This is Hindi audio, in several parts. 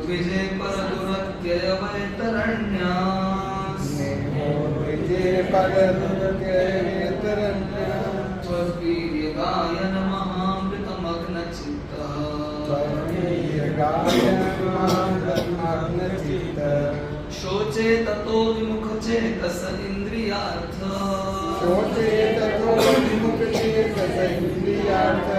नेवोद्विजे परदुरत्यय वैतरण्यास् नेवोद्विजे परदुरत्यय वैतरण्यास् त्वद्वीर्यगायन महामृतमग्नचित्तः त्वद्वीर्यगायन महामृतमग्नचित्तः शोचे ततो विमुखचेतस इन्द्रियार्थ शोचे ततो विमुखचेतस इन्द्रियार्थ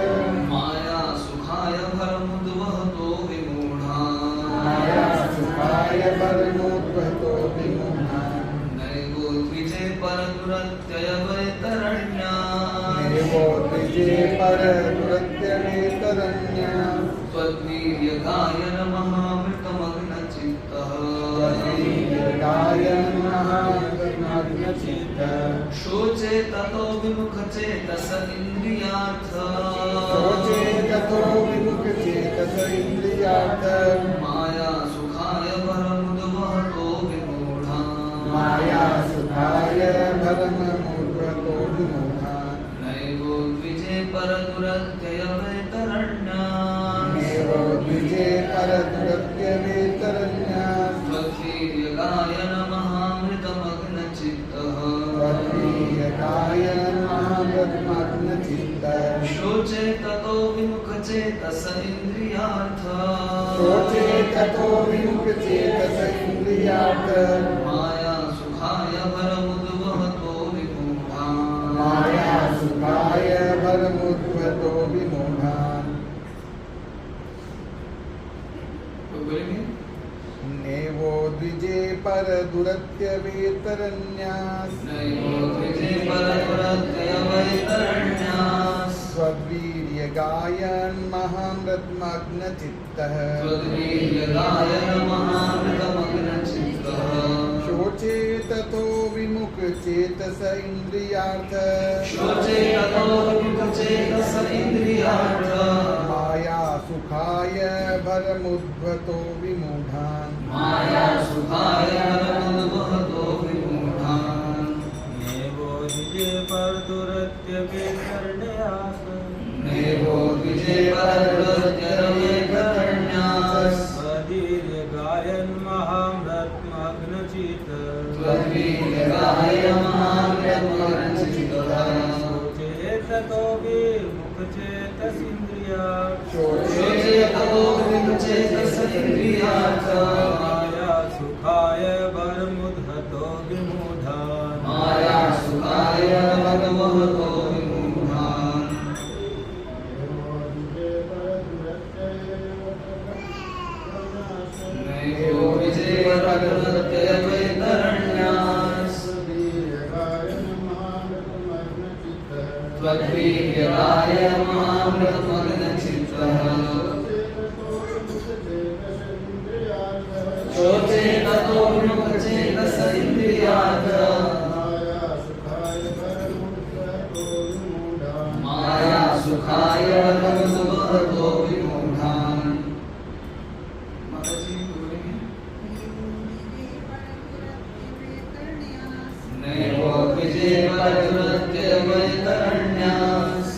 माया सुखाय भरमुद्वहतो विमूढान् माया सुखाय भरमुद्वहतो विमूढान् नैवोद्विजे परदुरत्यय वैतरण्यास् नेवोद्विजे परदुरत्यय वैतरण्यास् त्वद्वीर्यगायन महामृतमग्नचित्तः त्वद्वीर्यगायन महामृतमग्नचित्तः शोचे ततो विमुखचेतस इन्द्रियार्थ शोचे ततो विमुखचेतस इन्द्रियार्थ माया सुखाय भरमुद्वहतो विमूढान् माया सुखाय भरमुद्वहतो विमूढान् नैवोद्विजे परदुरत्यय वैतरण्यास् नेवोद्विजे परदुरत्यय वैतरण्यास् त्वद्वीर्यगायन महामृतमग्नचित्तः त्वद्वीर्यगायन महामृतमग्नचित्तः शोचे ततो विमुखचेतस इन्द्रियार्थ शोचे ततो विमुखचेतस इन्द्रियार्थ माया सुखाय भरमुद्वहतो विमूढान् माया सुखाय भरमुद्वहतो विमूढान् बोलेंगे नेवोद्विजे परदुरत्यय वैतरण्यास् नैवोद्विजे परदुरत्यय वैतरण्यास् स्ववीर्यगायन महामृतमग्नचित्तः त्वद्वीर्यगायन महामृतमग्नचित्तः शोचे ततो विमुखचेतस इन्द्रियार्थ शोचे ततो विमुखचेतस इन्द्रियार्थ माया सुखाय भरमुद्वहतो विमूढान् माया सुखाय भरमुद्वहतो विमूढान् नेवोद्विजे परदुरत्यय वैतरण्यास् नेवोद्विजे परदुरत्यय वैतरण्यास् त्वद्वीर्यगायन महामृतमग्नचित्तः त्वद्वीर्यगायन महामृतमग्नचित्तः शोचे ततो विमुखचेतस इन्द्रियार्थ शोचे ततो विमुखचेतस इन्द्रियार्थ माया सुखाय भरमुद्वहतो विमूढान् माया सुखाय भरमुद्वहतो विमूढान् नैवोद्विजे परदुरत्यय वैतरण्यास् त्वद्वीर्यगायन महामृतमग्नचित्तः शोचे ततो विमुखचेतस इन्द्रियार्थ माया सुखाय भरमुद्वहतो विमूढान् माताजी बोलेंगे नैवोद्विजे परदुरत्यय वैतरण्यास्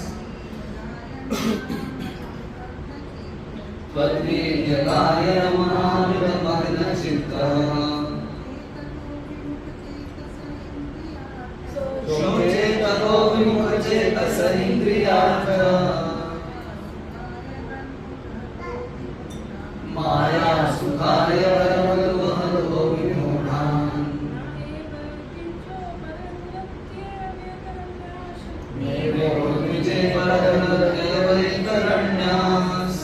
त्वद्वीर्यगायन महामृतमग्नचित्तः शोचे ततो विमुखचेतस इन्द्रियार्थ माया सुखाय भरमुद्वहतो विमूढान् नेवोद्विजे परदुरत्यय वैतरण्यास्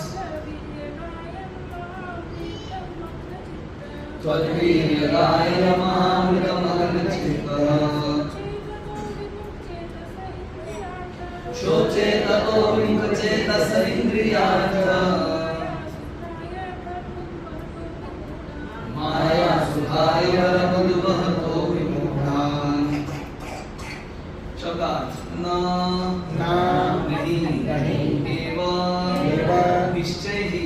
त्वद्वीर्यगायन महामृतमग्नचित्तः शोचे ततो विमुखचेतस इन्द्रियार्थ माया सुखाय भरमुद्वहतो विमूढान् शब्दार्थ न नहीं एवं निश्चय ही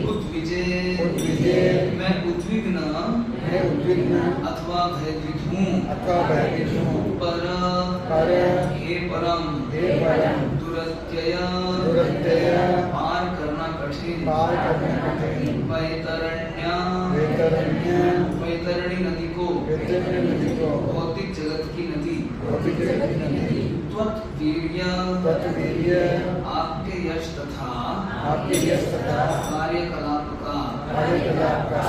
उद्विजे मैं उद्विग्न अथवा भयभीत हूँ पर हे परम दुरत्यय पार करना कठिन कठिन पार करने कठिन वैतरण्य वैतरण्य वैतरणी नदी को वैतरण्य नदी को भौतिक जगत की नदी भौतिक जगत की नदी त्वत्वीर्य तत्वीर्य आपके यश तथा आपके यश तथा कार्यकलाप का कार्यकलाप का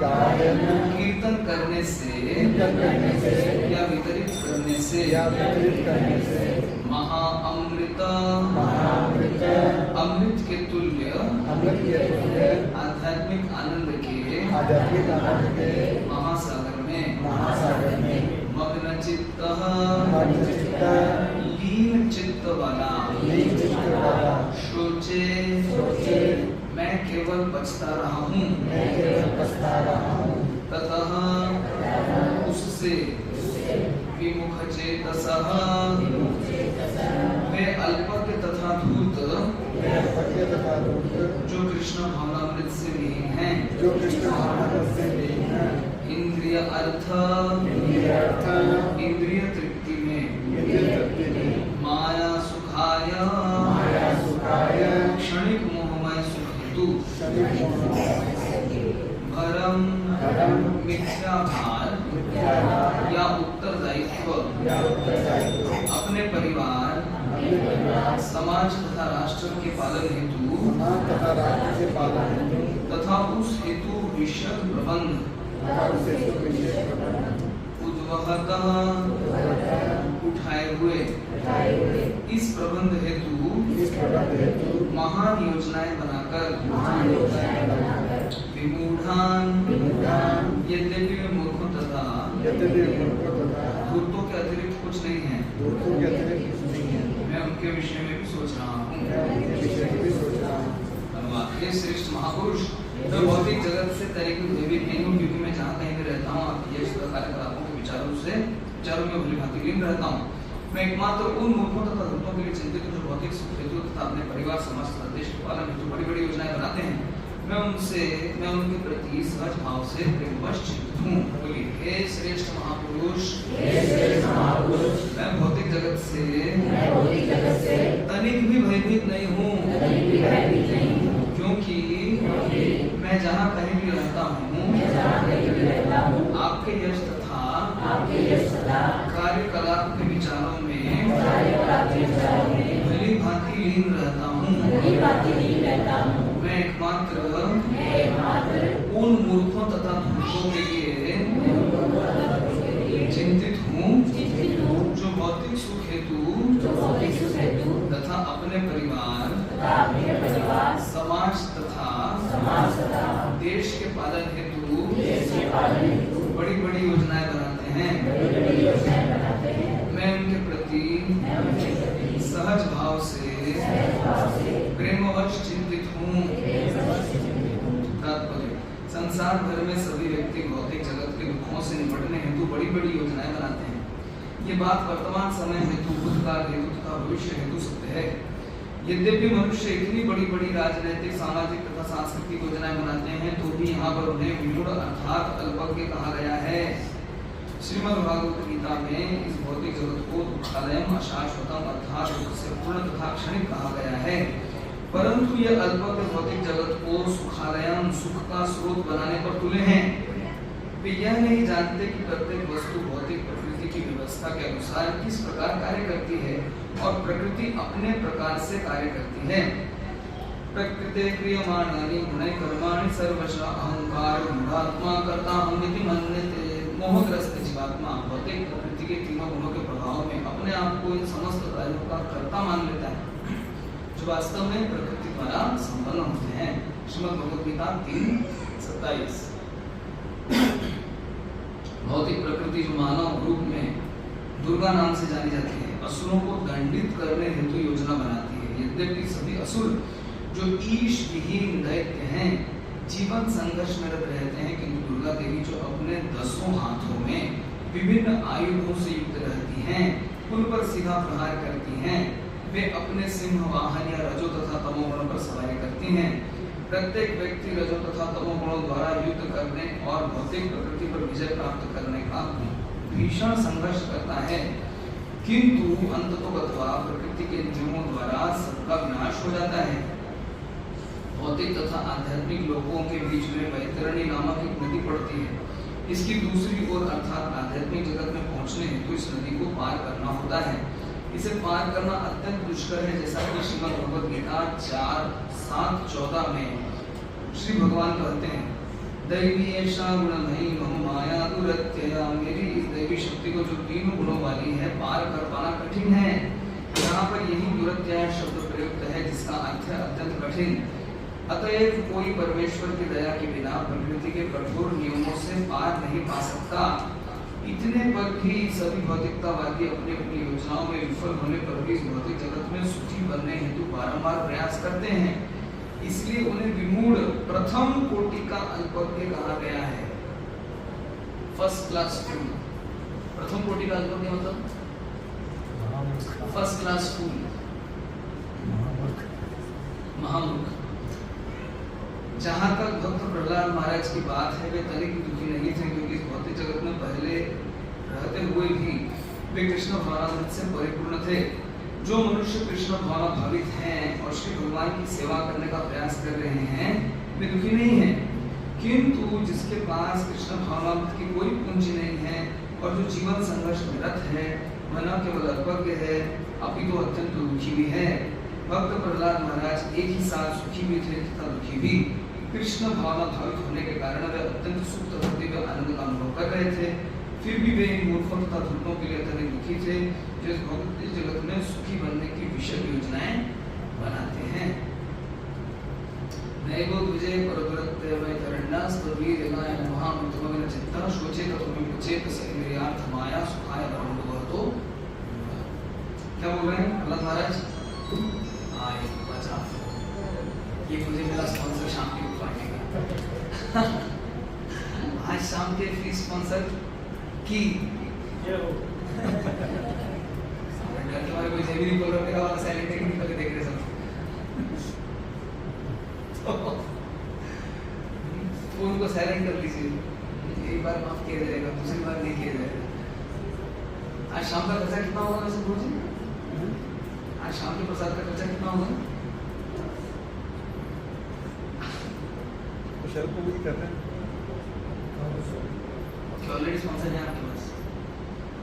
गायन कीर्तन करने से कीर्तन करने से या वितरित करने से या वितरित करने से महाअमृत महाअमृत अमृत के तुल्य अमृत के तुल्य आध्यात्मिक आनंद के आध्यात्मिक आनंद के महासागर में मग्न चित्त लीन चित्त वाला सोचे मैं केवल बचता रहा हूँ ततः उससे विमुख चेतसः वे अल्पज्ञ तथा धूर्त जो कृष्ण भावनामृत से विहीन हैं जो कृष्ण भावनामृत से विहीन हैं इंद्रिय अर्थ इंद्रिय तृप्ति में माया सुखाय क्षणिक मोहमय सुख हेतु भरम मिथ्या भार या उत्तरदायित्व अपने परिवार समाज तथा राष्ट्र के पालन हेतु तथा उस हेतु विषय प्रबंध उद्वहतः उठाए हुए इस प्रबंध हेतु महान योजनाएं बनाकर विमूढ़ान यद्यपि वे मूर्खों तथा धूर्तों के अतिरिक्त कुछ नहीं है मैं उनके विषय में भी सोच रहा हूँ ये श्रेष्ठ महापुरुष मैं भौतिक जगत से तरीके भयभीत नहीं हूँ क्योंकि मैं जहाँ कहीं भी रहता हूँ आपकी यश कार्यकलापों के विचारों में भली भांति लीन रहता हूँ मैं एकमात्र उन मूर्खों तथा धूर्तों के लिए चिंतित हूँ जो भौतिक सुख हेतु तथा अपने परिवार समाज तथा देश के पालन हेतु बड़ी बड़ी योजनाएं बनाते हैं मैं उनके प्रति सहज भाव से प्रेमवश चित्त हूँ। बोलिए हे श्रेष्ठ महापुरुष मैं भौतिक जगत से तनिक भी भयभीत नहीं हूँ क्योंकि मैं जहाँ कहीं भी रहता हूँ आपके यश तथा कार्यकलाप के विचारों में भली भांति लीन रहता हूँ। मैं एकमात्र उन मूर्खों तथा धूर्तों के लिए चिंतित हूँ जो भौतिक सुख हेतु तथा अपने परिवार समाज तथा देश के पालन हेतु बड़ी बड़ी योजनाएं बनाते हैं। मैं उनके प्रति सहज भाव से प्रेमवश चिंतित हूँ। तात्पर्य संसार भर में सभी व्यक्ति भौतिक जगत के दुखों से निपटने हेतु बड़ी बड़ी योजनाएं बनाते हैं। ये बात वर्तमान समय हेतु भूतकाल हेतु तथा भविष्य हेतु सत्य है। यद्यपि मनुष्य इतनी बड़ी बड़ी राजनीतिक सामाजिक तथा सांस्कृतिक योजनाएं बनाते हैं तो भी यहाँ पर उन्हें विमूढ़ अर्थात अल्पज्ञ कहा गया है। श्रीमद् भागवत गीता में इस भौतिक जगत को दुःखालयम अशाश्वतम अर्थात दुख से पूर्ण तथा क्षणिक कहा गया है, परंतु यह अल्पज्ञ भौतिक जगत को सुखालयम सुख का स्रोत बनाने पर तुले हैं। वे यह नहीं जानते कि प्रत्येक वस्तु भौतिक प्रकृति की व्यवस्था के अनुसार किस प्रकार कार्य करती है और प्रकृति अपने प्रकार से कार्य करती है। प्रकृते क्रियमाणानि गुणैः कर्माणि सर्वशः अहंकार मूढ़ात्मा कर्ता हमिति मन्यते। मोहग्रस्त जीवात्मा भौतिक प्रकृति के तीनों गुणों के प्रभाव में अपने आप को इन समस्त कार्यों का कर्ता मान लेता है जो वास्तव में प्रकृति द्वारा संपन्न होते हैं। श्रीमद् भगवद गीता 3:27। भौतिक प्रकृति जो मानव रूप में दुर्गा नाम से जानी जाती है असुरों को दंडित करने हेतु योजना बनाती है। यद्यपि सभी असुर जो ईश विहीन दैत्य हैं जीवन संघर्ष में रहते हैं, किंतु दुर्गा देवी जो अपने 10 हाथों में विभिन्न आयुधों से युक्त रहती हैं, उन पर सीधा प्रहार करती हैं। वे अपने सिंह वाहन या रजो तथा तमोगुणों पर सवारी करती हैं। प्रत्येक व्यक्ति रजो तथा तमोगुणों द्वारा युद्ध करने और भौतिक प्रकृति पर विजय प्राप्त करने का भीषण संघर्ष करता है, किंतु अंततोगत्वा प्रकृति के नियमों द्वारा सबका विनाश हो जाता है। भौतिक तथा आध्यात्मिक लोगों के बीच में वैतरणी नामक एक नदी पड़ती है। इसकी दूसरी ओर अर्थात आध्यात्मिक जगत में पहुंचने हेतु इस नदी को पार करना होता है। इसे पार करना अत्यंत दुष्कर है, जैसा कि श्रीमद् भगवद गीता 4:7-14 में श्री भगवान कहते हैं, दैवी ऐसा गुणमयी मम माया दुरत्यया, मेरी इस दैवी शक्ति को जो 3 गुणों वाली है पार कर पाना कठिन है। यहाँ पर यही दुरत्यय शब्द प्रयुक्त है, जिसका अर्थ है अत्यंत कठिन। अतएव कोई परमेश्वर की दया के बिना प्रकृति के कठोर नियमों से पार नहीं पा सकता। इतने पर भी सभी भौतिकतावादी अपनी अपनी योजनाओं में विफल होने पर भी इस भौतिक जगत में सुखी बनने हेतु बारंबार प्रयास करते हैं। इसलिए उन्हें विमूढ़ प्रथम कोटि का अल्पज्ञ कहा गया है। फर्स्ट क्लास फूल। प्रथम कोटि का अल्पज्ञ मतलब फर्स्ट क्लास फूल, महामूर्ख। जहाँ तक भक्त प्रहलाद महाराज की बात है, वे तनिक दुखी नहीं थे, क्योंकि इस भौतिक जगत में पहले रहते हुए भी वे कृष्ण भावनामृत से परिपूर्ण थे। जो मनुष्य कृष्ण भावना भावित हैं और श्री भगवान की सेवा करने का प्रयास कर रहे हैं, वे दुखी नहीं हैं। किंतु जिसके पास कृष्ण भावनामृत की कोई पूंजी नहीं है और जो जीवन संघर्ष में रत है, वह न केवल अल्पज्ञ है अपितु अत्यंत दुखी भी है। भक्त प्रहलाद महाराज एक ही साथ सुखी भी थे तथा दुखी भी। कृष्ण भावना भावित होने के कारण वे अत्यंत सुख तथा दिव्य आनंद का अनुभव कर रहे थे। फिर भी वे इन मूर्खों तथा धूर्तों के लिए अत्यधिक दुखी थे, जो इस भौतिक जगत में सुखी बनने की विशद योजनाएं बनाते हैं। नैवो विजय परदुरत्ते वैतरण्यास्तवीर्यगाय नमः मृतमग्न चित्तः शोचेत तुमिमुचेत सैन्द्रियार्थ माया सुखाय परमोदवतो। क्या बोल रहे हैं प्रहलाद महाराज? आए बचा, ये मुझे मिला स्पॉन्सर शाम की पार्टी का। आज शाम के फ्री स्पॉन्सर की तुम्हारे कोई जेबी नहीं बोल रहा, मेरा वाला साइलेंट है कि नहीं पहले देख रहे सब। फोन को साइलेंट कर लीजिए, एक बार माफ किया जाएगा, दूसरी बार नहीं किया जाएगा। आज शाम का खर्चा कितना होगा वैसे बोल जी? आज शाम के प्रसाद का खर्चा कितना होगा? शर्त पूरी कर रहे हैं, ऑलरेडी स्पॉन्सर है आपके पास,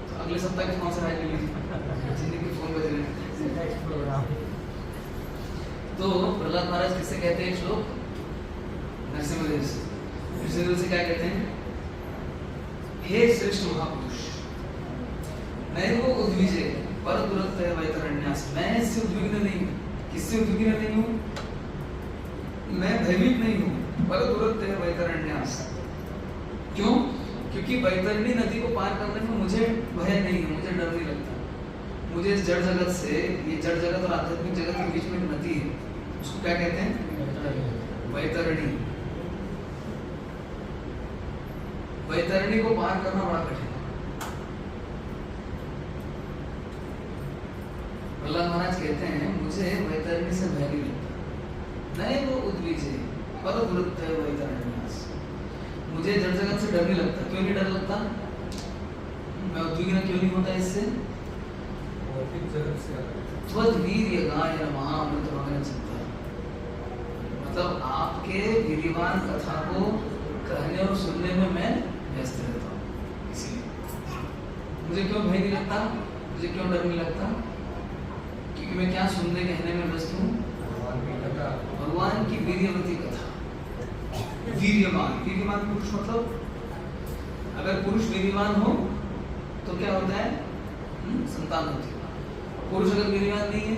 तो अगले सप्ताह के स्पॉन्सर आए जिंदगी के फोन बज रहे हैं। तो प्रहलाद महाराज किससे कहते हैं श्लोक? नरसिंहदेव से। नरसिंहदेव से क्या कहते हैं? हे श्रेष्ठ महापुरुष, मैं वो उद्विजय पर दुरत्य वैतरण्यास, मैं इससे उद्विग्न नहीं हूँ। किससे उद्विग्न नहीं हूँ? मैं भयभीत नहीं हूँ। पर दुरत्य वैतरण्यास, क्यों? क्योंकि वैतरणी नदी को पार करने में मुझे भय नहीं है, मुझे डर नहीं लगता। मुझे इस जड़ जगत से, ये जड़ जगत और आध्यात्मिक जगत के बीच में एक नदी है, उसको क्या कहते हैं? वैतरणी। वैतरणी को पार करना बड़ा कठिन है। प्रहलाद महाराज कहते हैं, मुझे वैतरणी से भय नहीं लगता। नहीं वो उद्विजय पर दुरत्य वैतरण्यास, मुझे जड़ जगत से डर नहीं लगता। क्यों नहीं डर लगता? मैं उद्विग्न क्यों नहीं होता इससे? त्वद्वीर्यगाय नमः अमृतमग्न चित्तः, मतलब आपके वीर्यवान कथा को कहने और सुनने में मैं व्यस्त रहता हूँ। इसलिए मुझे क्यों भय नहीं लगता, मुझे क्यों डर नहीं लगता? क्योंकि मैं क्या सुनने कहने में व्यस्त हूँ? भगवान की वीर्यवती कथा। वीर्यवान, वीर्यवान पुरुष मतलब अगर पुरुष वीर्यवान हो तो क्या होता है? संतान होती है। पुरुष अगर वीर्यवान नहीं है,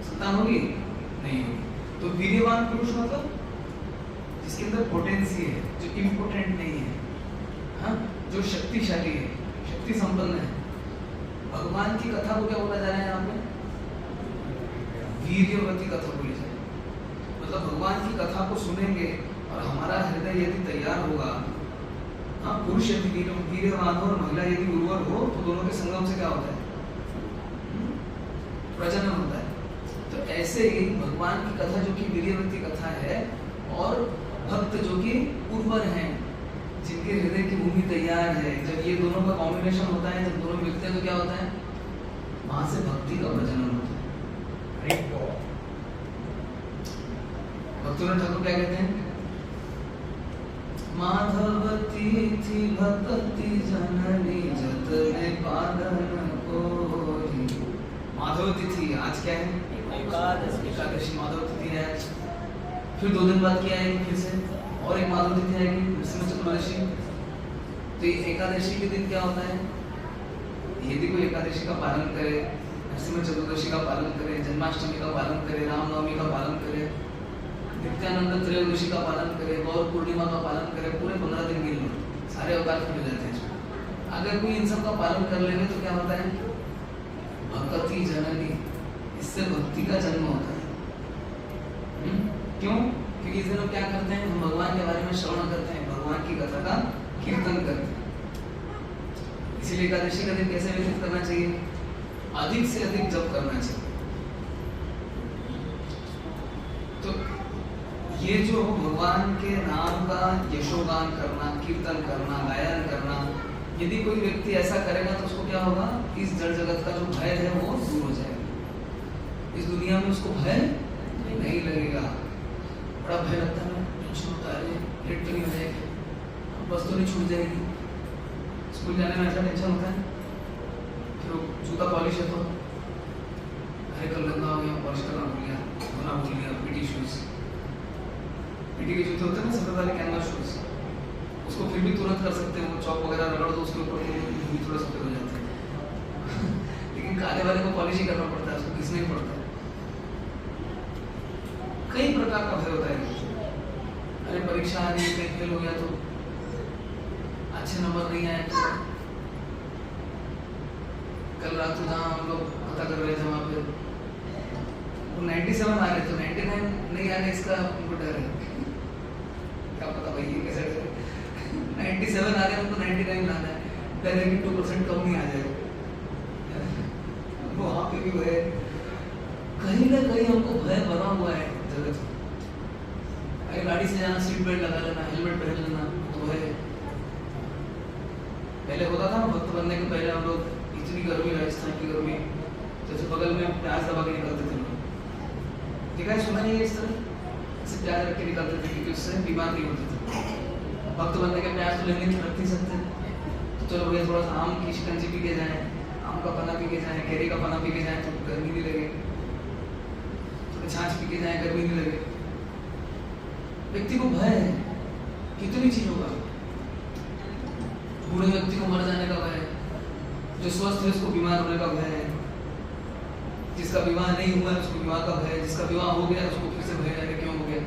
संतान होगी? नहीं होगी। तो वीर्यवान पुरुष मतलब जिसके अंदर पोटेंसी है, जो इम्पोर्टेंट नहीं है, हाँ, जो शक्तिशाली है, शक्ति संपन्न है। भगवान की कथा को क्या बोला जा रहा है यहाँ पे? वीर्यवती कथा बोली जाए। मतलब भगवान की कथा को सुनेंगे और हमारा हृदय यदि तैयार होगा, हाँ, पुरुष यदि वीर्यवान हो और महिला यदि उर्वर हो, तो दोनों के संगम से क्या होता है? प्रजनन होता है। तो ऐसे ही भगवान की कथा जो कि वीर्यवती कथा है, और भक्त जो कि उर्वर हैं, जिनके हृदय की भूमि तैयार है, जब ये दोनों का कॉम्बिनेशन होता है, जब दोनों मिलते हैं तो क्या होता है? वहां से भक्ति का प्रजनन होता है। भक्तिविनोद ठाकुर क्या कहते हैं? माधव तिथि भक्ति जननी जतने पादन कोरी। माधव तिथि आज क्या है? एकादशी माधव तिथि है आज। फिर 2 दिन बाद क्या आएगी? फिर से और एक माधव तिथि आएगी, नरसिंह चतुर्दशी। तो ये एकादशी के दिन क्या होता है? यदि कोई एकादशी का पालन करे, नरसिंह चतुर्दशी का पालन करे, जन्माष्टमी का पालन करे, रामनवमी का पालन करे, नित्यानंद त्रयोदशी का पालन करे, गौर पूर्णिमा का पालन करे, पूरे 15 दिन गिन लो, सारे अवतार मिल जाते हैं। अगर कोई इन सब का पालन कर लेंगे तो क्या होता है? भक्ति जननी, इससे भक्ति का जन्म होता है। क्यों? क्योंकि इस दिन हम क्या करते हैं? हम भगवान के बारे में श्रवण करते हैं, भगवान की कथा का कीर्तन करते हैं। इसीलिए एकादशी का दिन कैसे व्यतीत करना चाहिए? अधिक से अधिक जप करना चाहिए। तो ये जो भगवान के नाम का यशोगान करना, कीर्तन करना, गायन करना, यदि कोई व्यक्ति ऐसा करेगा तो उसको क्या होगा? इस जड़ जगत का जो भय है वो दूर हो जाएगा। इस दुनिया में उसको भय नहीं लगेगा। बड़ा भय लगता है, टेंशन होता है, लेट तो नहीं हो जाएगी, बस तो नहीं छूट जाएगी, स्कूल जाने में ऐसा टेंशन होता है। फिर जूता पॉलिश है तो अरे कल गंदा हो गया, पॉलिश करना भूल गया, धोना भूल गया। पीटी शूज, पीटी के जूते होते हैं ना सफेद वाले कैनवास शूज, उसको फिर भी तुरंत कर सकते हैं, वो चौक वगैरह रगड़ दो उसके ऊपर तो भी थोड़ा सफेद हो जाता है। लेकिन काले वाले को पॉलिश ही करना पड़ता है, उसको घिसना ही पड़ता है। कई प्रकार का भय होता है। अरे परीक्षा आ रही है, फेल हो गया तो, अच्छे नंबर नहीं आए तो। कल रात को जहाँ हम लोग पता कर रहे थे वहाँ पे 97 आ रहे थे, 99 नहीं आने इसका उनको डर है। क्या पता भाई ये कैसे 97 आ रहे हैं, उनको 99 लाना है, डर है कि 2% कम नहीं आ जाएगा। वहाँ पे भी भय, कहीं ना कहीं हमको भय बना हुआ है जगत में। अगर गाड़ी से जाना, सीट बेल्ट लगा लेना, हेलमेट पहन लेना, तो है। पहले होता था भक्त बनने के पहले हम लोग, इतनी गर्मी, राजस्थान की गर्मी, जैसे बगल में प्याज दबा के निकलते थे लोग। देखा है, सुना नहीं है इस तरह से प्याज रख के निकलते थे क्योंकि उससे बीमार नहीं होते थे। भक्त बनने के प्याज तो लेंगे रख नहीं सकते, तो चलो भैया थोड़ा सा आम की शिकंजी पी के जाए, आम का पना पी के जाए, केरी का पना पी के जाए तो गर्मी नहीं लगे, थोड़ी छाछ पी के जाए गर्मी नहीं लगे। व्यक्ति को भय है कितनी चीजों का। बूढ़े व्यक्ति को मर जाने का भय है, जो स्वस्थ है उसको बीमार होने का भय है, जिसका विवाह नहीं हुआ है उसको विवाह का भय है, जिसका विवाह हो गया उसको फिर से भय है क्यों हो गया।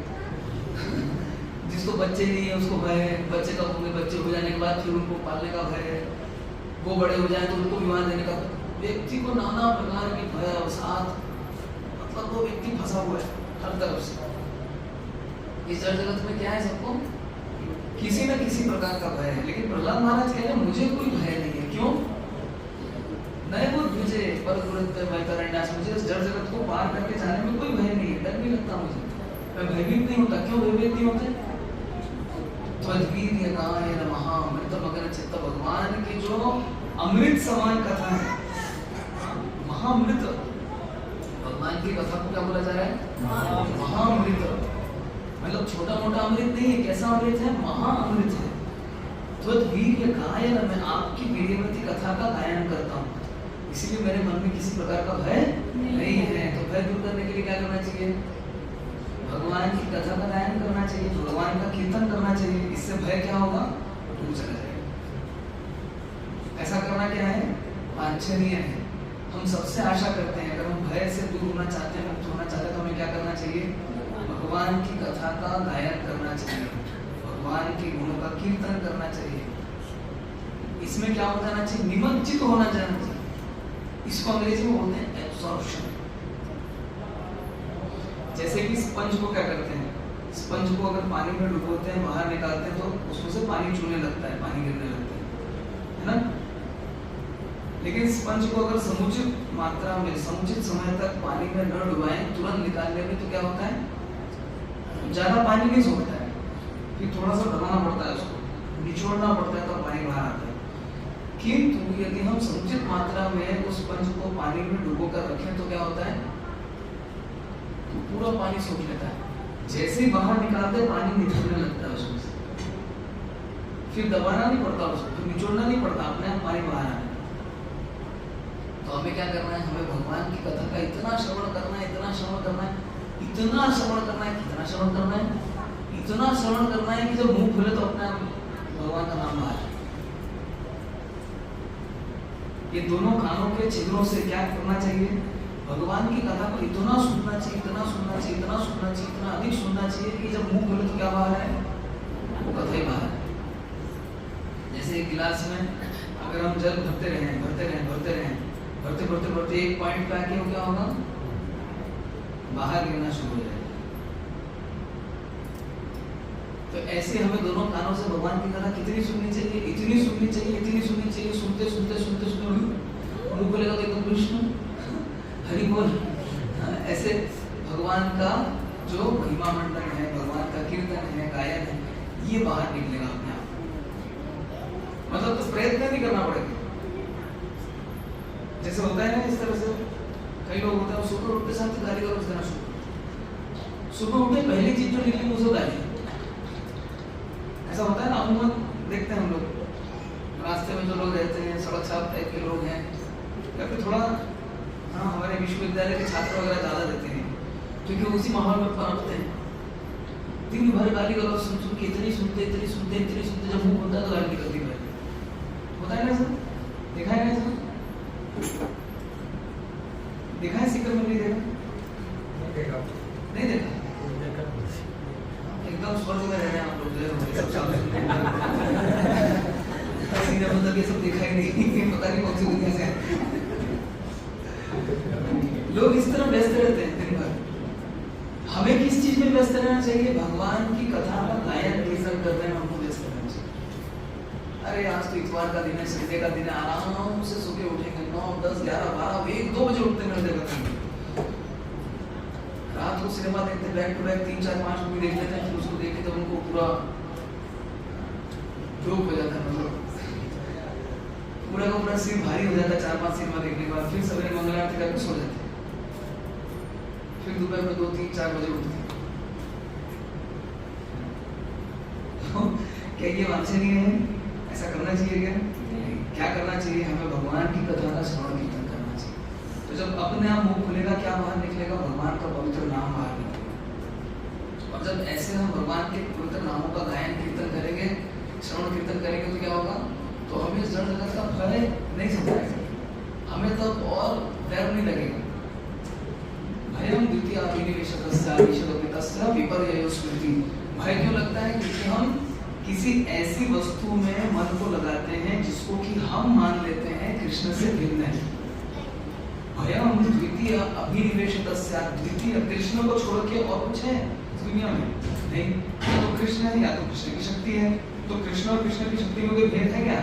जिसको बच्चे नहीं है उसको भय है, बच्चे कब होंगे, बच्चे हो जाने के बाद फिर उनको पालने का भय है, वो बड़े हो जाए तो उनको विवाह देने का। व्यक्ति को नाना प्रकार की भय अवसाद, मतलब वो व्यक्ति फंसा हुआ है हर तरफ से। इस जड़ जगत में क्या है, सबको किसी न किसी प्रकार का भय है। लेकिन प्रहलाद महाराज कह रहे हैं मुझे कोई भय नहीं है। क्यों? नए बुद्ध मुझे मुझे इस जड़ जगत को पार करके जाने में कोई भय नहीं है, डर नहीं लगता मुझे, मैं भयभीत नहीं होता। क्यों भयभीत नहीं होते? भगवान की जो अमृत समान कथा है, महाअमृत, भगवान की कथा को क्या बोला जा रहा है? महाअमृत। मतलब छोटा मोटा अमृत नहीं है, कैसा अमृत है? महाअमृत है। वीर्य गायन, मैं आपकी वीर्यवती कथा का गायन करता हूँ, इसलिए मेरे मन में किसी प्रकार का भय नहीं है। तो भय दूर करने के लिए क्या करना चाहिए? भगवान की कथा का गायन करना चाहिए, भगवान का कीर्तन करना चाहिए। इससे भय क्या होगा? दूर चला जाएगा। ऐसा करना क्या है? वांछनीय है। हम सबसे आशा करते हैं, अगर हम भय से दूर होना चाहते हैं, मुक्त होना चाहते हैं, तो हमें क्या करना चाहिए? भगवान की कथा का गायन करना चाहिए, भगवान के गुणों का कीर्तन करना चाहिए। इसमें क्या हो जाना चाहिए? निमज्जित होना जाना चाहिए। इसको अंग्रेजी में बोलते हैं एब्सॉर्प्शन। जैसे कि स्पंज को क्या करते हैं? स्पंज को अगर पानी में डुबोते हैं, बाहर निकालते हैं, तो उसमें से पानी चूने लगता है, पानी गिरने लगता है ना? लेकिन स्पंज को अगर समुचित मात्रा में, समुचित समय तक पानी में न डुबाएं, तुरंत निकालने में तो क्या होता है? ज्यादा पानी नहीं सोखता है, फिर थोड़ा सा दबाना पड़ता है, उसको निचोड़ना पड़ता है, तब पानी बाहर आता है। किंतु यदि हम समुचित मात्रा में उस स्पंज को पानी में डुबो कर रखें तो क्या होता है? तो पूरा पानी सोख लेता है। जैसे ही बाहर निकालते हैं पानी निकलने लगता है उसमें से, फिर दबाना नहीं पड़ता उसको, फिर निचोड़ना नहीं पड़ता, अपने आप पानी बाहर आने लगता। तो हमें क्या करना है, हमें भगवान की कथा का इतना श्रवण करना है, इतना श्रवण करना है, इतना श्रवण करना है, कितना श्रवण करना है, इतना श्रवण करना है कि जब मुंह खुले तो अपने आप भगवान का नाम बाहर। ये दोनों कानों के छिद्रों से क्या करना चाहिए, भगवान की कथा को इतना सुनना चाहिए, इतना सुनना चाहिए, इतना सुनना चाहिए, इतना अधिक सुनना चाहिए कि जब मुंह खोले तो क्या बाहर है, कथा ही बाहर है। जैसे एक गिलास में अगर हम जल भरते रहें, भरते रहें, भरते रहें, भरते भरते भरते एक पॉइंट पे आके क्या होगा, बाहर गिरना शुरू हो जाएगा। तो ऐसे हमें दोनों कानों से भगवान की कथा कितनी सुननी चाहिए, इतनी सुननी चाहिए, इतनी सुननी चाहिए, सुनते सुनते सुनते सुनते मुंह खोलेगा तो एकदम कृष्ण हरि बोल। ऐसे भगवान का जो महिमा मंडन है, भगवान का कीर्तन है, गायन है, ये बाहर निकलेगा अपने आप। मतलब तो प्रयत्न नहीं करना पड़ेगा। जैसे होता है ना, इस तरह से कई लोग होते हैं सुबह उठते साथ गाली गलौज देना शुरू, सुबह उठे पहली चीज जो निकली मुझे गाली। ऐसा होता है ना, अमूमन देखते हैं हम लोग रास्ते में जो लोग रहते हैं, सड़क छाप टाइप के लोग हैं, या फिर थोड़ा हाँ हमारे विश्वविद्यालय के छात्र वगैरह ज्यादा रहते हैं क्योंकि उसी माहौल में पनपते हैं। दिन भर गाली गलौज सुन सुन के इतनी सुनते, इतनी सुनते, इतनी सुनते, जब मुंह होता है तो गाली निकलती है। होता है ना सर, देखा है ना सर, देखा है सीकर में, नहीं देखा, नहीं देखा, एकदम स्वर्ग में रह रहे हैं आप लोग, सब चालू मतलब ये सब देखा ही नहीं, पता नहीं कौन सी दुनिया से है। लोग इस तरह व्यस्त रहते हैं दिन भर। हमें किस चीज में व्यस्त रहना चाहिए, भगवान की कथा का गायन कीर्तन करते हैं हमको व्यस्त रहना चाहिए। अरे आज तो इतवार का दिन है, संडे का दिन है, आराम से सुबह उठेंगे 9, 10, 11, 12, 1, 2 बजे उठते हैं, रात को सिनेमा देखते, बैक टू बैक 3, 4, 5 मूवी देख लेते हैं, फिर उसको देख के तो उनको पूरा जोक हो जाता है, मतलब पूरा का पूरा सिर भारी हो जाता है 4-5 सिनेमा देखने के बाद। फिर सवेरे मंगल आरती करके सो जाते हैं, फिर दोपहर में 2, 3, 4 बजे उठते हैं। क्या ये वांछनीय है? ऐसा करना चाहिए क्या? क्या करना चाहिए? हमें भगवान की कथा का श्रवण कीर्तन करना चाहिए। तो जब अपने आप मुंह खुलेगा, क्या बाहर निकलेगा? भगवान का पवित्र नाम बाहर निकलेगा। और जब ऐसे हम भगवान के पवित्र नामों का गायन कीर्तन करेंगे, श्रवण कीर्तन करेंगे, तो क्या होगा? तो हमें इस जड़ जगत का भय नहीं समझाएगा, हमें तब और डर नहीं लगेगा। भयम द्वितीय अभिनिवेशतस्य विपर्ययो स्मृति। भय क्यों लगता है? क्योंकि हम किसी ऐसी वस्तु में मन को लगाते हैं जिसको कि हम मान लेते हैं कृष्ण से भिन्न है। भयम द्वितीय अभिनिवेशतस्य, द्वितीय कृष्ण को छोड़ के और कुछ है दुनिया में नहीं, तो कृष्ण है या तो कृष्ण की शक्ति है। तो कृष्ण और कृष्ण की शक्ति में कोई भेद है क्या?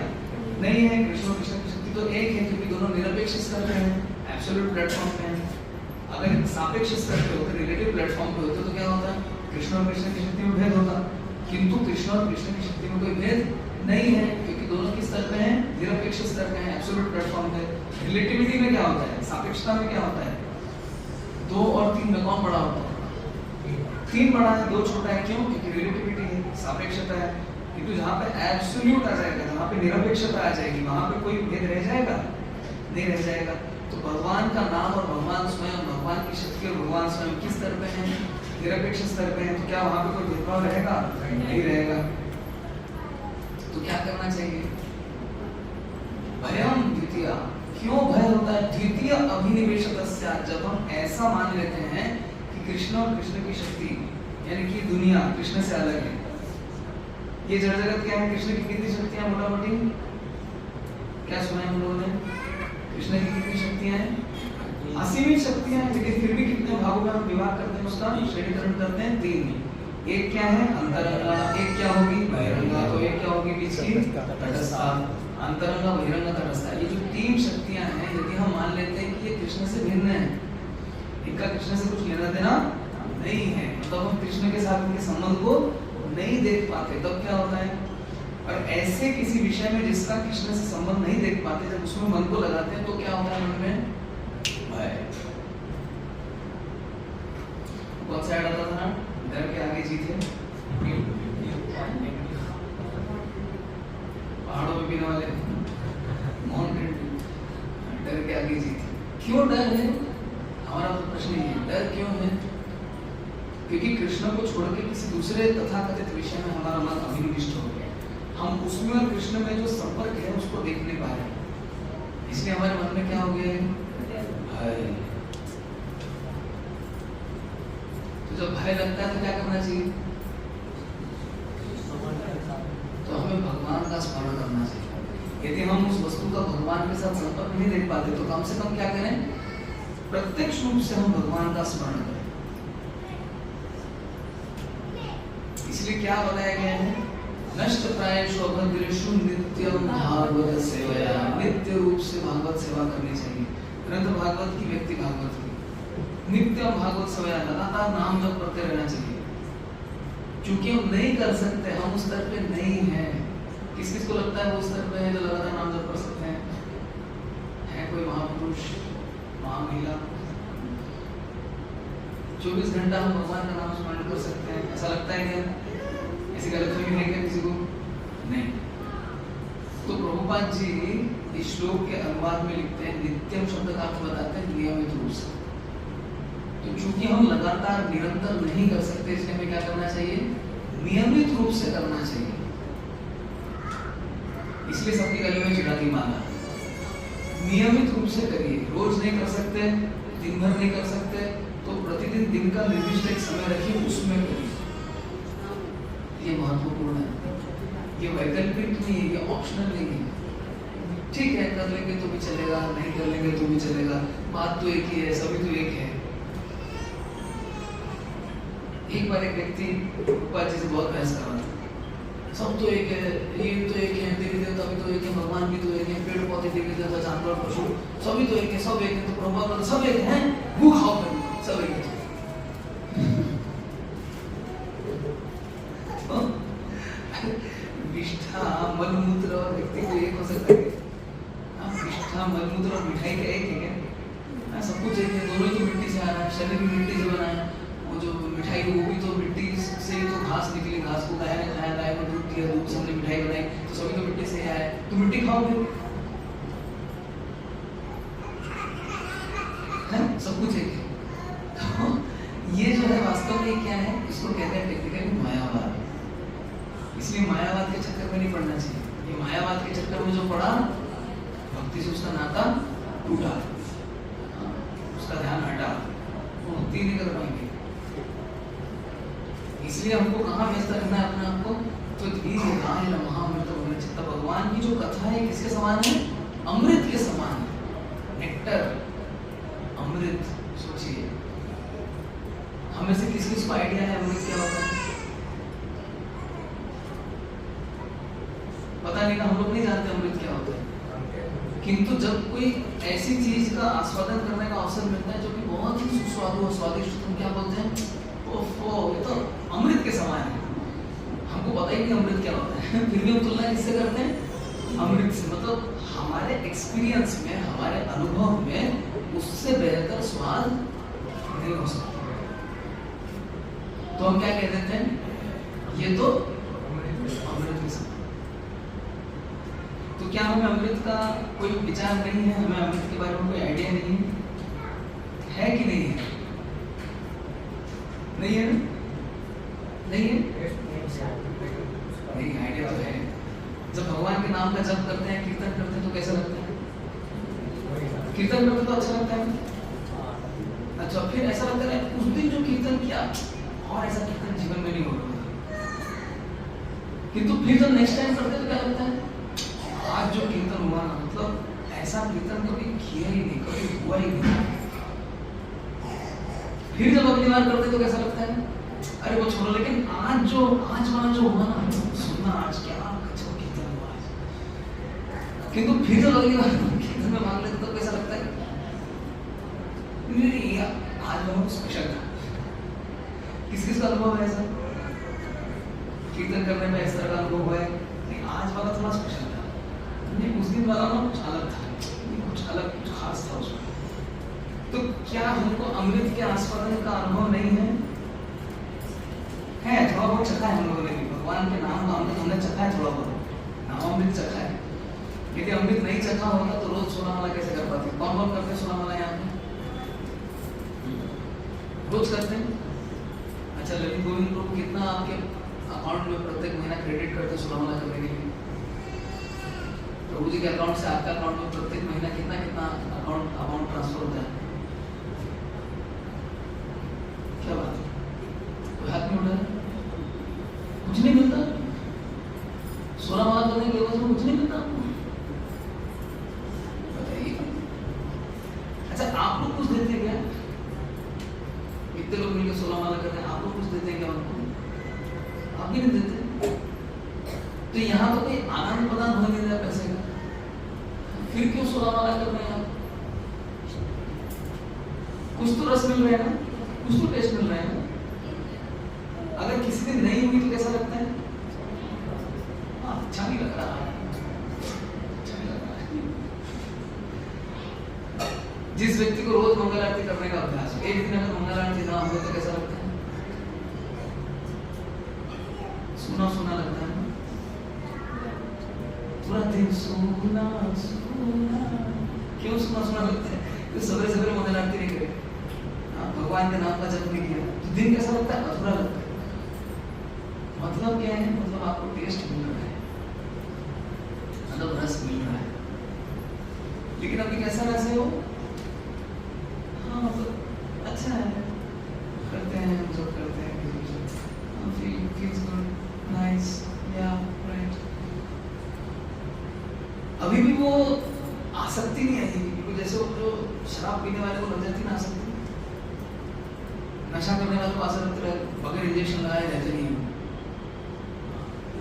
नहीं है। कृष्ण और कृष्ण की शक्ति तो एक है, क्योंकि दोनों निरपेक्ष स्तर पे हैं, एब्सोल्यूट प्लेटफॉर्म पे हैं। अगर सापेक्ष स्तर पे होते, रिलेटिव प्लेटफॉर्म पे होते, तो क्या होता है? कृष्ण और कृष्ण की शक्ति में भेद होता। किंतु कृष्ण और कृष्ण की शक्ति में कोई भेद नहीं है, क्योंकि दोनों किस स्तर पे हैं? निरपेक्ष स्तर पे हैं, एब्सोल्यूट प्लेटफॉर्म पे। रिलेटिविटी में क्या होता है? सापेक्षता में क्या होता है? 2 और 3 में कौन बड़ा होता है? 3 बड़ा है, 2 छोटा है। क्यों? क्योंकि रिलेटिविटी है, सापेक्षता है। किंतु जहाँ पे एब्सोल्यूट आ जाएगा, जहाँ पे निरपेक्षता आ जाएगी, वहाँ पे कोई भेद रह जाएगा? नहीं रह जाएगा। तो भगवान का नाम और भगवान स्वयं, भगवान की शक्ति और भगवान स्वयं किस स्तर पे हैं? निरपेक्ष स्तर पे हैं। तो क्या वहाँ पे कोई भेदभाव रहेगा? नहीं रहेगा। तो क्या करना चाहिए? भयम द्वितीय। क्यों भय होता है? द्वितीय अभिनिवेशतस्य, जब हम ऐसा मान लेते हैं कि कृष्ण और कृष्ण की शक्ति यानी कि दुनिया कृष्ण से अलग है। ये जड़ जगत क्या है? कृष्ण की कितनी शक्तियां मोटा मोटी क्या सुना है हम लोगों ने? कृष्ण की कितनी शक्तियां हैं? असीमित शक्तियां हैं, लेकिन फिर भी कितने भागों में हम विभाग करते हैं, उसका श्रेणीकरण करते हैं 3। एक क्या है? अंतरंगा। एक क्या होगी? बहिरंगा। तो एक क्या होगी? बीच की तटस्था। अंतरंगा, बहिरंगा, तटस्था। ये जो 3 शक्तियां हैं, यदि हम मान लेते हैं कि ये कृष्ण से भिन्न है, इनका कृष्ण से कुछ लेना देना नहीं है, मतलब हम कृष्ण के साथ इनके संबंध को नहीं देख पाते, तब क्या होता है? और ऐसे किसी विषय में जिसका कृष्ण से संबंध नहीं देख पाते, जब उसमें मन को लगाते हैं, तो क्या होता है मन में? भय। कौन सा ऐड आता था ना? डर के जीत है? पहाड़ों में पीने वाले माउंटेन डर के आगे जीत है। क्यों डर है? हमारा तो प्रश्न ये है, डर क्यों है? क्योंकि कृष्ण को छोड़ के किसी दूसरे तथाकथित विषय में हमारा मन अभिनिविष्ट हो गया। हम उसमें और कृष्ण में जो संपर्क है उसको देख नहीं पा रहे, इसलिए हमारे मन में क्या हो गया है? भय। तो जब भय लगता है तो क्या करना चाहिए? तो हमें भगवान का स्मरण करना चाहिए। यदि हम उस वस्तु का भगवान के साथ संपर्क नहीं देख पाते तो कम से कम क्या करें? प्रत्यक्ष रूप से हम भगवान का स्मरण करें। इसलिए क्या बताया गया है? नष्ट प्रायेषु अभद्रेषु नित्यम भागवत सेवया। नित्य रूप से भागवत सेवा करनी चाहिए। ग्रंथ भागवत की, व्यक्ति भागवत की। नित्यम भागवत सेवया, लगातार नाम जप करते रहना चाहिए। क्योंकि हम नहीं कर सकते, हम उस स्तर पे नहीं हैं। किस किस को लगता है वो उस स्तर पे है जो लगातार नाम जप कर सकते हैं? है कोई महापुरुष, महामहिला? 24 घंटा हम भगवान का नाम स्मरण कर सकते हैं, ऐसा लगता है क्या? ऐसी गलतफहमी है क्या किसी को? नहीं। तो प्रभुपाद जी इस श्लोक के अनुवाद में लिखते हैं, नित्यम शब्द का अर्थ बताते हैं नियमित रूप से। तो चूंकि हम लगातार निरंतर नहीं कर सकते, इसलिए हमें क्या करना चाहिए? नियमित रूप से करना चाहिए। इसलिए सबके गले में चिढ़ा दी माला। नियमित रूप से करिए। रोज नहीं कर सकते, दिन भर नहीं कर सकते, तो प्रतिदिन दिन का निर्दिष्ट एक समय रखिए, उसमें करिए। ये महत्वपूर्ण है। ये वैकल्पिक नहीं है, ये ऑप्शनल नहीं है। ठीक है, कर लेंगे तो भी चलेगा, नहीं कर लेंगे तो भी चलेगा, बात तो एक ही है, सभी तो एक है। एक बार एक व्यक्ति प्रभुपाद जी से बहुत बहस कर रहा था। सब तो एक है, ये तो एक है, देवी देवता भी तो एक है, भगवान भी तो एक है, पेड़ पौधे, देवी देवता, जानवर, पशु सभी तो एक है, सब एक है। तो प्रभुपाद सब एक है, वो खाओ सब एक है। विष्ठा, मलमूत्र और व्यक्ति को एक हो सकता है? विष्ठा, मलमूत्र और मिठाई का एक है क्या? सब कुछ एक है, दोनों ही तो मिट्टी से आ रहा है, शरीर भी मिट्टी से बना है। वो जो मिठाई वो भी तो मिट्टी से ही तो घास निकली, घास को गाय ने खाया, गाय को दूध दिया, दूध से हमने मिठाई बनाई, तो सभी तो मिट्टी से आया है। तो मिट्टी खाओगे, सब कुछ एक है। तो ये जो है वास्तव में क्या है, इसको कहते हैं टेक्निकली मायावाद। इसलिए मायावाद के चक्कर में नहीं पड़ना चाहिए। ये मायावाद के चक्कर में जो पड़ा, भक्ति से उसका नाता टूटा, उसका ध्यान हटा, वो भक्ति नहीं कर पाएंगे। इसलिए हमको कहाँ व्यस्त रखना है अपने आप को? तो भगवान की जो कथा है किसके समान है? अमृत के समान है। नेक्टर, अमृत। सोचिए, हमें से किस किस को आइडिया है अमृत क्या होता है? पता नहीं ना, हम लोग नहीं जानते अमृत क्या होता है। किंतु जब कोई ऐसी चीज का आस्वादन करने का अवसर मिलता है जो कि बहुत ही सुस्वादु और स्वादिष्ट, तो हम क्या बोलते हैं? ओफो, ये तो अमृत के समान है। हमको पता ही नहीं अमृत क्या होता है, फिर भी हम तुलना किससे करते हैं? अमृत से। मतलब हमारे एक्सपीरियंस में, हमारे अनुभव में उससे बेहतर स्वाद नहीं हो सकता। तो हम क्या कह देते हैं? ये तो अमृत के समान। तो क्या हमें अमृत का कोई विचार नहीं है? हमें अमृत के बारे में कोई आइडिया नहीं है कि नहीं है? नहीं है ना? नहीं है? नहीं, आइडिया तो है। जब भगवान के नाम का जप करते हैं, कीर्तन करते हैं, तो कैसा लगता है? कीर्तन करते तो अच्छा लगता है। अच्छा, फिर ऐसा लगता है उस दिन जो कीर्तन किया और ऐसा कीर्तन जीवन में नहीं होगा। किंतु फिर जब नेक्स्ट टाइम करते तो क्या लगता है? आज जो कीर्तन हुआ ना, मतलब ऐसा कीर्तन कभी किया ही नहीं, कभी हुआ ही नहीं। फिर जब अगली बार करते तो कैसा लगता है? अरे वो छोड़ो, लेकिन आज वाला जो हुआ ना, सुनना आज क्या गजब कीर्तन हुआ आज। किंतु फिर जब अगली बार कीर्तन में मांग लेते तो कैसा लगता है? नहीं, आज बहुत स्पेशल था। किस किस का अनुभव है ऐसा? कीर्तन करने में इस तरह का अनुभव है? नहीं, आज वाला थोड़ा स्पेशल था, नहीं उस दिन वाला ना कुछ अलग था, कुछ अलग, कुछ खास था उसमें। तो क्या हमको अमृत के आस्वादन का अनुभव नहीं है? है, थोड़ा बहुत चखा है हम लोगों ने भी, भगवान के नाम का अमृत हमने चखा है, थोड़ा बहुत नाम अमृत चखा है। यदि अमृत नहीं चखा होता तो रोज सोनामाला कैसे कर पाते? कौन कौन करते हैं सोनामाला यहाँ पे? रोज करते हैं? अच्छा, ललित गोविंद प्रभु कितना आपके अकाउंट में प्रत्येक महीना क्रेडिट करते हैं सोनामाला करने के लिए? प्रभु जी के अकाउंट से आपका अकाउंट में प्रत्येक महीना कितना कितना अमाउंट ट्रांसफर होता है? क्या बात है, कोई हाथ नहीं उठा रहा? कुछ नहीं मिलता? सोनामाला करने के लिए कुछ नहीं मिलता आपको? बताइए। अच्छा, आप लोग कुछ देते हैं क्या? कितने लोग मिलकर सोनामाला करते हैं? आप लोग कुछ देते हैं क्या उनको? आप भी नहीं देते। तो यहाँ तो कोई आदान प्रदान हो नहीं रहा पैसे का, फिर क्यों सोनामाला कर रहे हैं आप? कुछ तो रस मिल रहा है ना, कुछ तो टेस्ट मिल रहा है ना। अगर किसी दिन नहीं हुई तो कैसा लगता है? अच्छा नहीं लग रहा है, अच्छा नहीं लग रहा है। जिस व्यक्ति को रोज मंगल आरती करने का अभ्यास हो, एक दिन अगर मंगल आरती ना हो तो कैसा लगता है? सुना सुना लगता है, पूरा दिन सुना सुना। क्यों सुना सुना लगता है? तो सवेरे सवेरे मंगल आरती नहीं करे, भगवान के नाम का जप नहीं किया तो दिन कैसा लगता है? अधूरा लगता है। मतलब क्या है? मतलब आपको टेस्ट मिल रहा है, मतलब रस मिल रहा है, लेकिन अभी कैसा रस है वो? हाँ, मतलब अच्छा है, करते हैं हम सब करते हैं, feels good, nice, yeah, right. अभी भी वो आसक्ति नहीं आई, क्योंकि जैसे वो जो शराब पीने वाले को लग जाती ना आसक्ति, नशा करने वाले को आसक्ति बगैर इंजेक्शन लगाए रहते नहीं।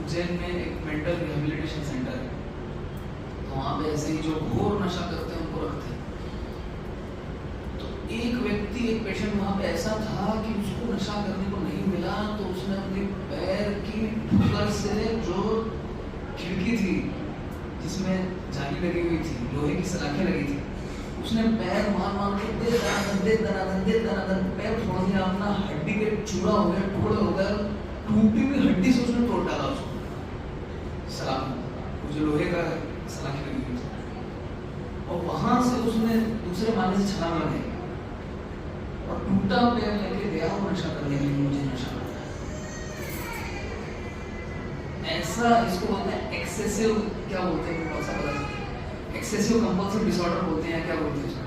उज्जैन में एक मेंटल रिहेबिलिटेशन सेंटर है, तो वहाँ पे ऐसे ही जो घोर नशा करते हैं उनको रखते हैं। तो एक व्यक्ति, एक पेशेंट वहाँ पे ऐसा था कि उसको नशा करने को नहीं मिला, तो उसने अपने पैर की ठोकर से जो खिड़की थी जिसमें जाली लगी हुई थी, लोहे की सलाखें लगी थी, उसने पैर मार मार के दे दनादन पैर छोड़ दिया अपना, हड्डी के चूरा हो गया, टुकड़े हो गए, टूटी हुई हड्डी से उसने तोड़ डाला उसको सलाख, जो लोहे का सलाखें लगी हुई थी, और वहां से उसने दूसरे माले से छलांग लगाई और टूटा पैर लेके गया और नशा करने के लिए मुझे नशा करना है। ऐसा इसको बोलते हैं एक्सेसिव, क्या बोलते हैं, कौन सा पता नहीं, एक्सेसिव कंपल्सिव डिसऑर्डर बोलते हैं, क्या बोलते हैं इसको?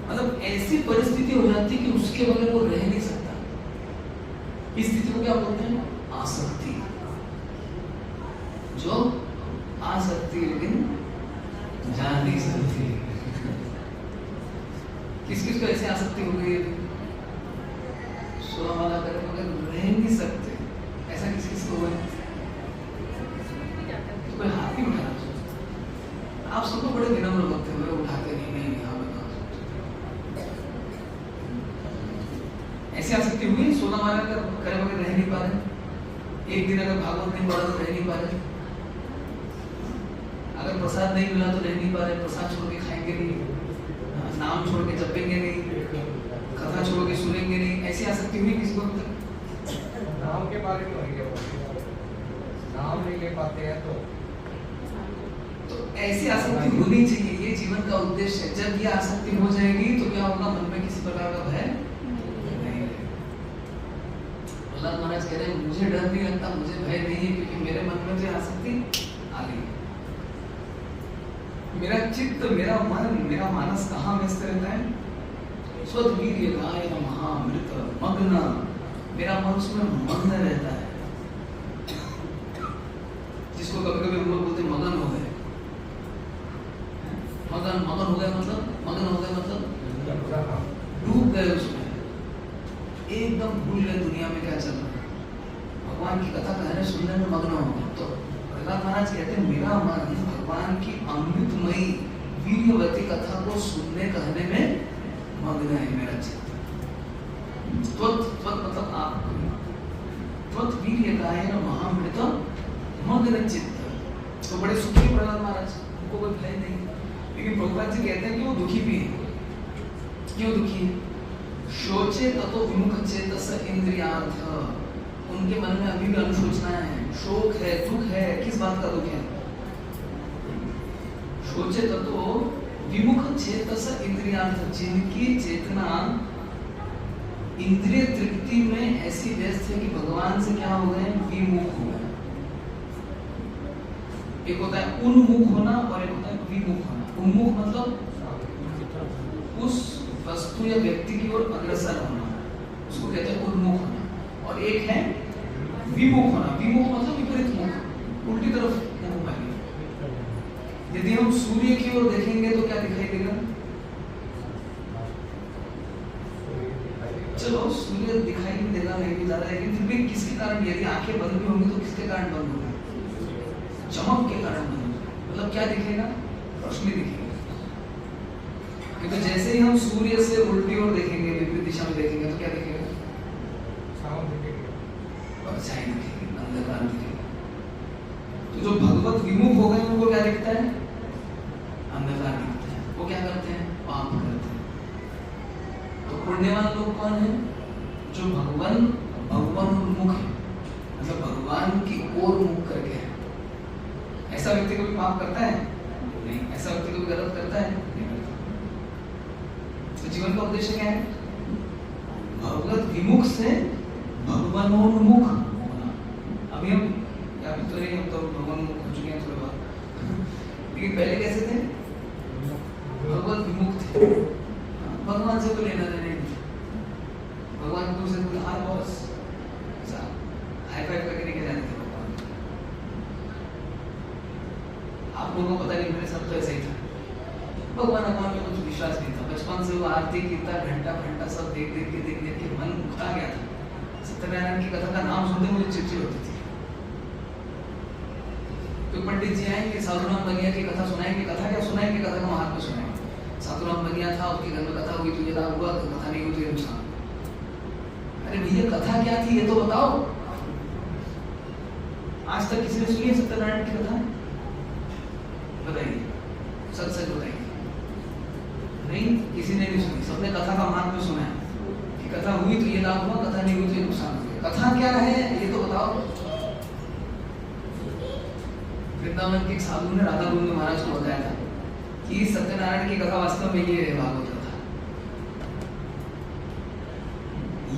मतलब ऐसी परिस्थिति हो जाती कि उसके बगैर वो रह नहीं सकता। इस स्थिति को क्या बोलते हैं? आसक्ति। जो आ सकती लेकिन जा नहीं सकती। किस किस को ऐसी आसक्ति हो गई है? सोनामाला करके मगर रह नहीं सकते, ऐसा किस किस को हुआ है? तो कोई हाथ नहीं उठा रहा। आप सबको बड़े विनम्र होते हैं, मेरे उठाते नहीं यहाँ बताओ। ऐसी आसक्ति हुई? सोनामाला करे मगर रह नहीं पा रहे, एक दिन अगर भागवत नहीं पढ़ा तो रह नहीं पा रहे, अगर प्रसाद नहीं मिला तो रह नहीं पा रहे, प्रसाद छोड़ के खाएंगे नहीं, नाम छोड़ के जपेंगे नहीं, कथा छोड़ के सुनेंगे नहीं। ऐसी आसक्ति हुई किसी को? नाम के बारे में नाम नहीं ले पाते हैं तो ऐसी आसक्ति होनी चाहिए, ये जीवन का उद्देश्य है। जब ये आसक्ति हो जाएगी तो क्या होगा? मन में किसी प्रकार का भय नहीं रहेगा। प्रहलाद महाराज कह रहे हैं मुझे डर नहीं लगता, मुझे भय नहीं है, क्योंकि मेरे मन में जो आसक्ति आ गई, मेरा चित्त, मेरा मन, मेरा मानस कहाँ व्यस्त रहता है? स्वद्वीर्यकाय महामृत मग्न, मेरा मन उसमें मग्न रहता है, जिसको कभी कभी हम लोग बोलते मगन हो गए। मगन हो गए मतलब डूब गए उसमें, एकदम भूल गए दुनिया में क्या चल रहा है, भगवान की कथा कहने सुनने में मग्न हो गए। तो प्रहलाद महाराज कहते हैं मेरा मन भगवान की अमृतमयी वीर्यवती कथा को सुनने कहने में मग्न है, मेरा चित्त। मतलब आप वीर्यकाय महामृत मग्न चित्त। तो बड़े सुखी प्रहलाद महाराज, उनको कोई भय नहीं। लेकिन प्रभुपाद जी कहते हैं कि वो दुखी भी है। क्यों दुखी है? शोचे ततो विमुख चेतस इंद्रियार्थ उनके मन में अभी भी अनुशोचना है, शोक है, दुख है। किस बात का दुख है? शोचे तो विमुख चेतस इंद्रियार्थ, जिनकी चेतना इंद्रिय तृप्ति में ऐसी व्यस्त है कि भगवान से क्या हो गए? विमुख हो गए। एक होता है उन्मुख होना और एक होता है विमुख होना। उन्मुख मतलब उस वस्तु या व्यक्ति की ओर अग्रसर होना, उसको कहते हैं उन्मुख होना। और एक है विमुख होना। विमुख मतलब विपरीत मुख, उल्टी तरफ मुख वाली। यदि हम सूर्य की ओर देखेंगे तो क्या दिखाई देगा? चलो सूर्य दिखाई नहीं देगा, नहीं भी ज्यादा, लेकिन फिर भी किसके कारण? यदि आंखें बंद भी होंगी तो किसके कारण बंद होगी? चमक के कारण बंद होगी। मतलब क्या दिखेगा? रोशनी दिखेगी। क्योंकि जैसे ही हम सूर्य से उल्टी ओर देखेंगे, विपरीत दिशा में देखेंगे तो क्या दिखेगा? परछाई दिखेगी, अंधकार दिखेगा। तो जो भगवत विमुख हो गए उनको क्या दिखता है? अंधकार दिखता है। वो क्या करते हैं? पाप करते हैं। तो पुण्यवान लोग कौन है? जो भगवान उन्मुख है, मतलब भगवान की ओर मुख करके है। ऐसा व्यक्ति कभी पाप करता है? नहीं। ऐसा व्यक्ति कभी गलत करता है? नहीं करता। तो जीवन का उद्देश्य क्या है? भगवत विमुख से भगवानोन्मुख होना। अभी हम या तो नहीं, हम तो भगवानोन्मुख हो चुके हैं थोड़े बहुत, लेकिन पहले कैसे थे? भगवत विमुख थे। भगवान से कोई लेना देना नहीं था। भगवान को से कोई हाय बॉस हाई फाइव करके नहीं जाते थे भगवान। आप लोगों को पता नहीं, मेरे साथ तो ऐसा ही था। भगवान में कुछ विश्वास नहीं था। बचपन से वो आरती कीर्तन घंटा सब देख देख के मन उठा गया था। सत्यनारायण की कथा का नाम सुनते मुझे चिड़चिड़ होती थी। तो पंडित जी आएंगे, साधुराम बनिया की कथा सुनाएंगे। कथा क्या सुनाएंगे? कथा का महात्मा सुनाएंगे। साधुराम बनिया था, उसके घर में कथा हुई तो ये लाभ हुआ, तो कथा नहीं हुई तो ये नुकसान। अरे भैया कथा क्या थी ये तो बताओ। आज तक किसी ने सुनी है सत्यनारायण की कथा? बताइए, सच बताइए। नहीं, किसी ने नहीं सुनी। सबने कथा का महात्मा सुना है कि कथा हुई तो ये लाभ हुआ, कथा नहीं हुई तो ये नुकसान हुआ। कथा क्या है ये तो बताओ। वृंदावन के साधु ने राधा गोविंद महाराज को बताया था कि सत्यनारायण की कथा वास्तव में ये भाग होता था।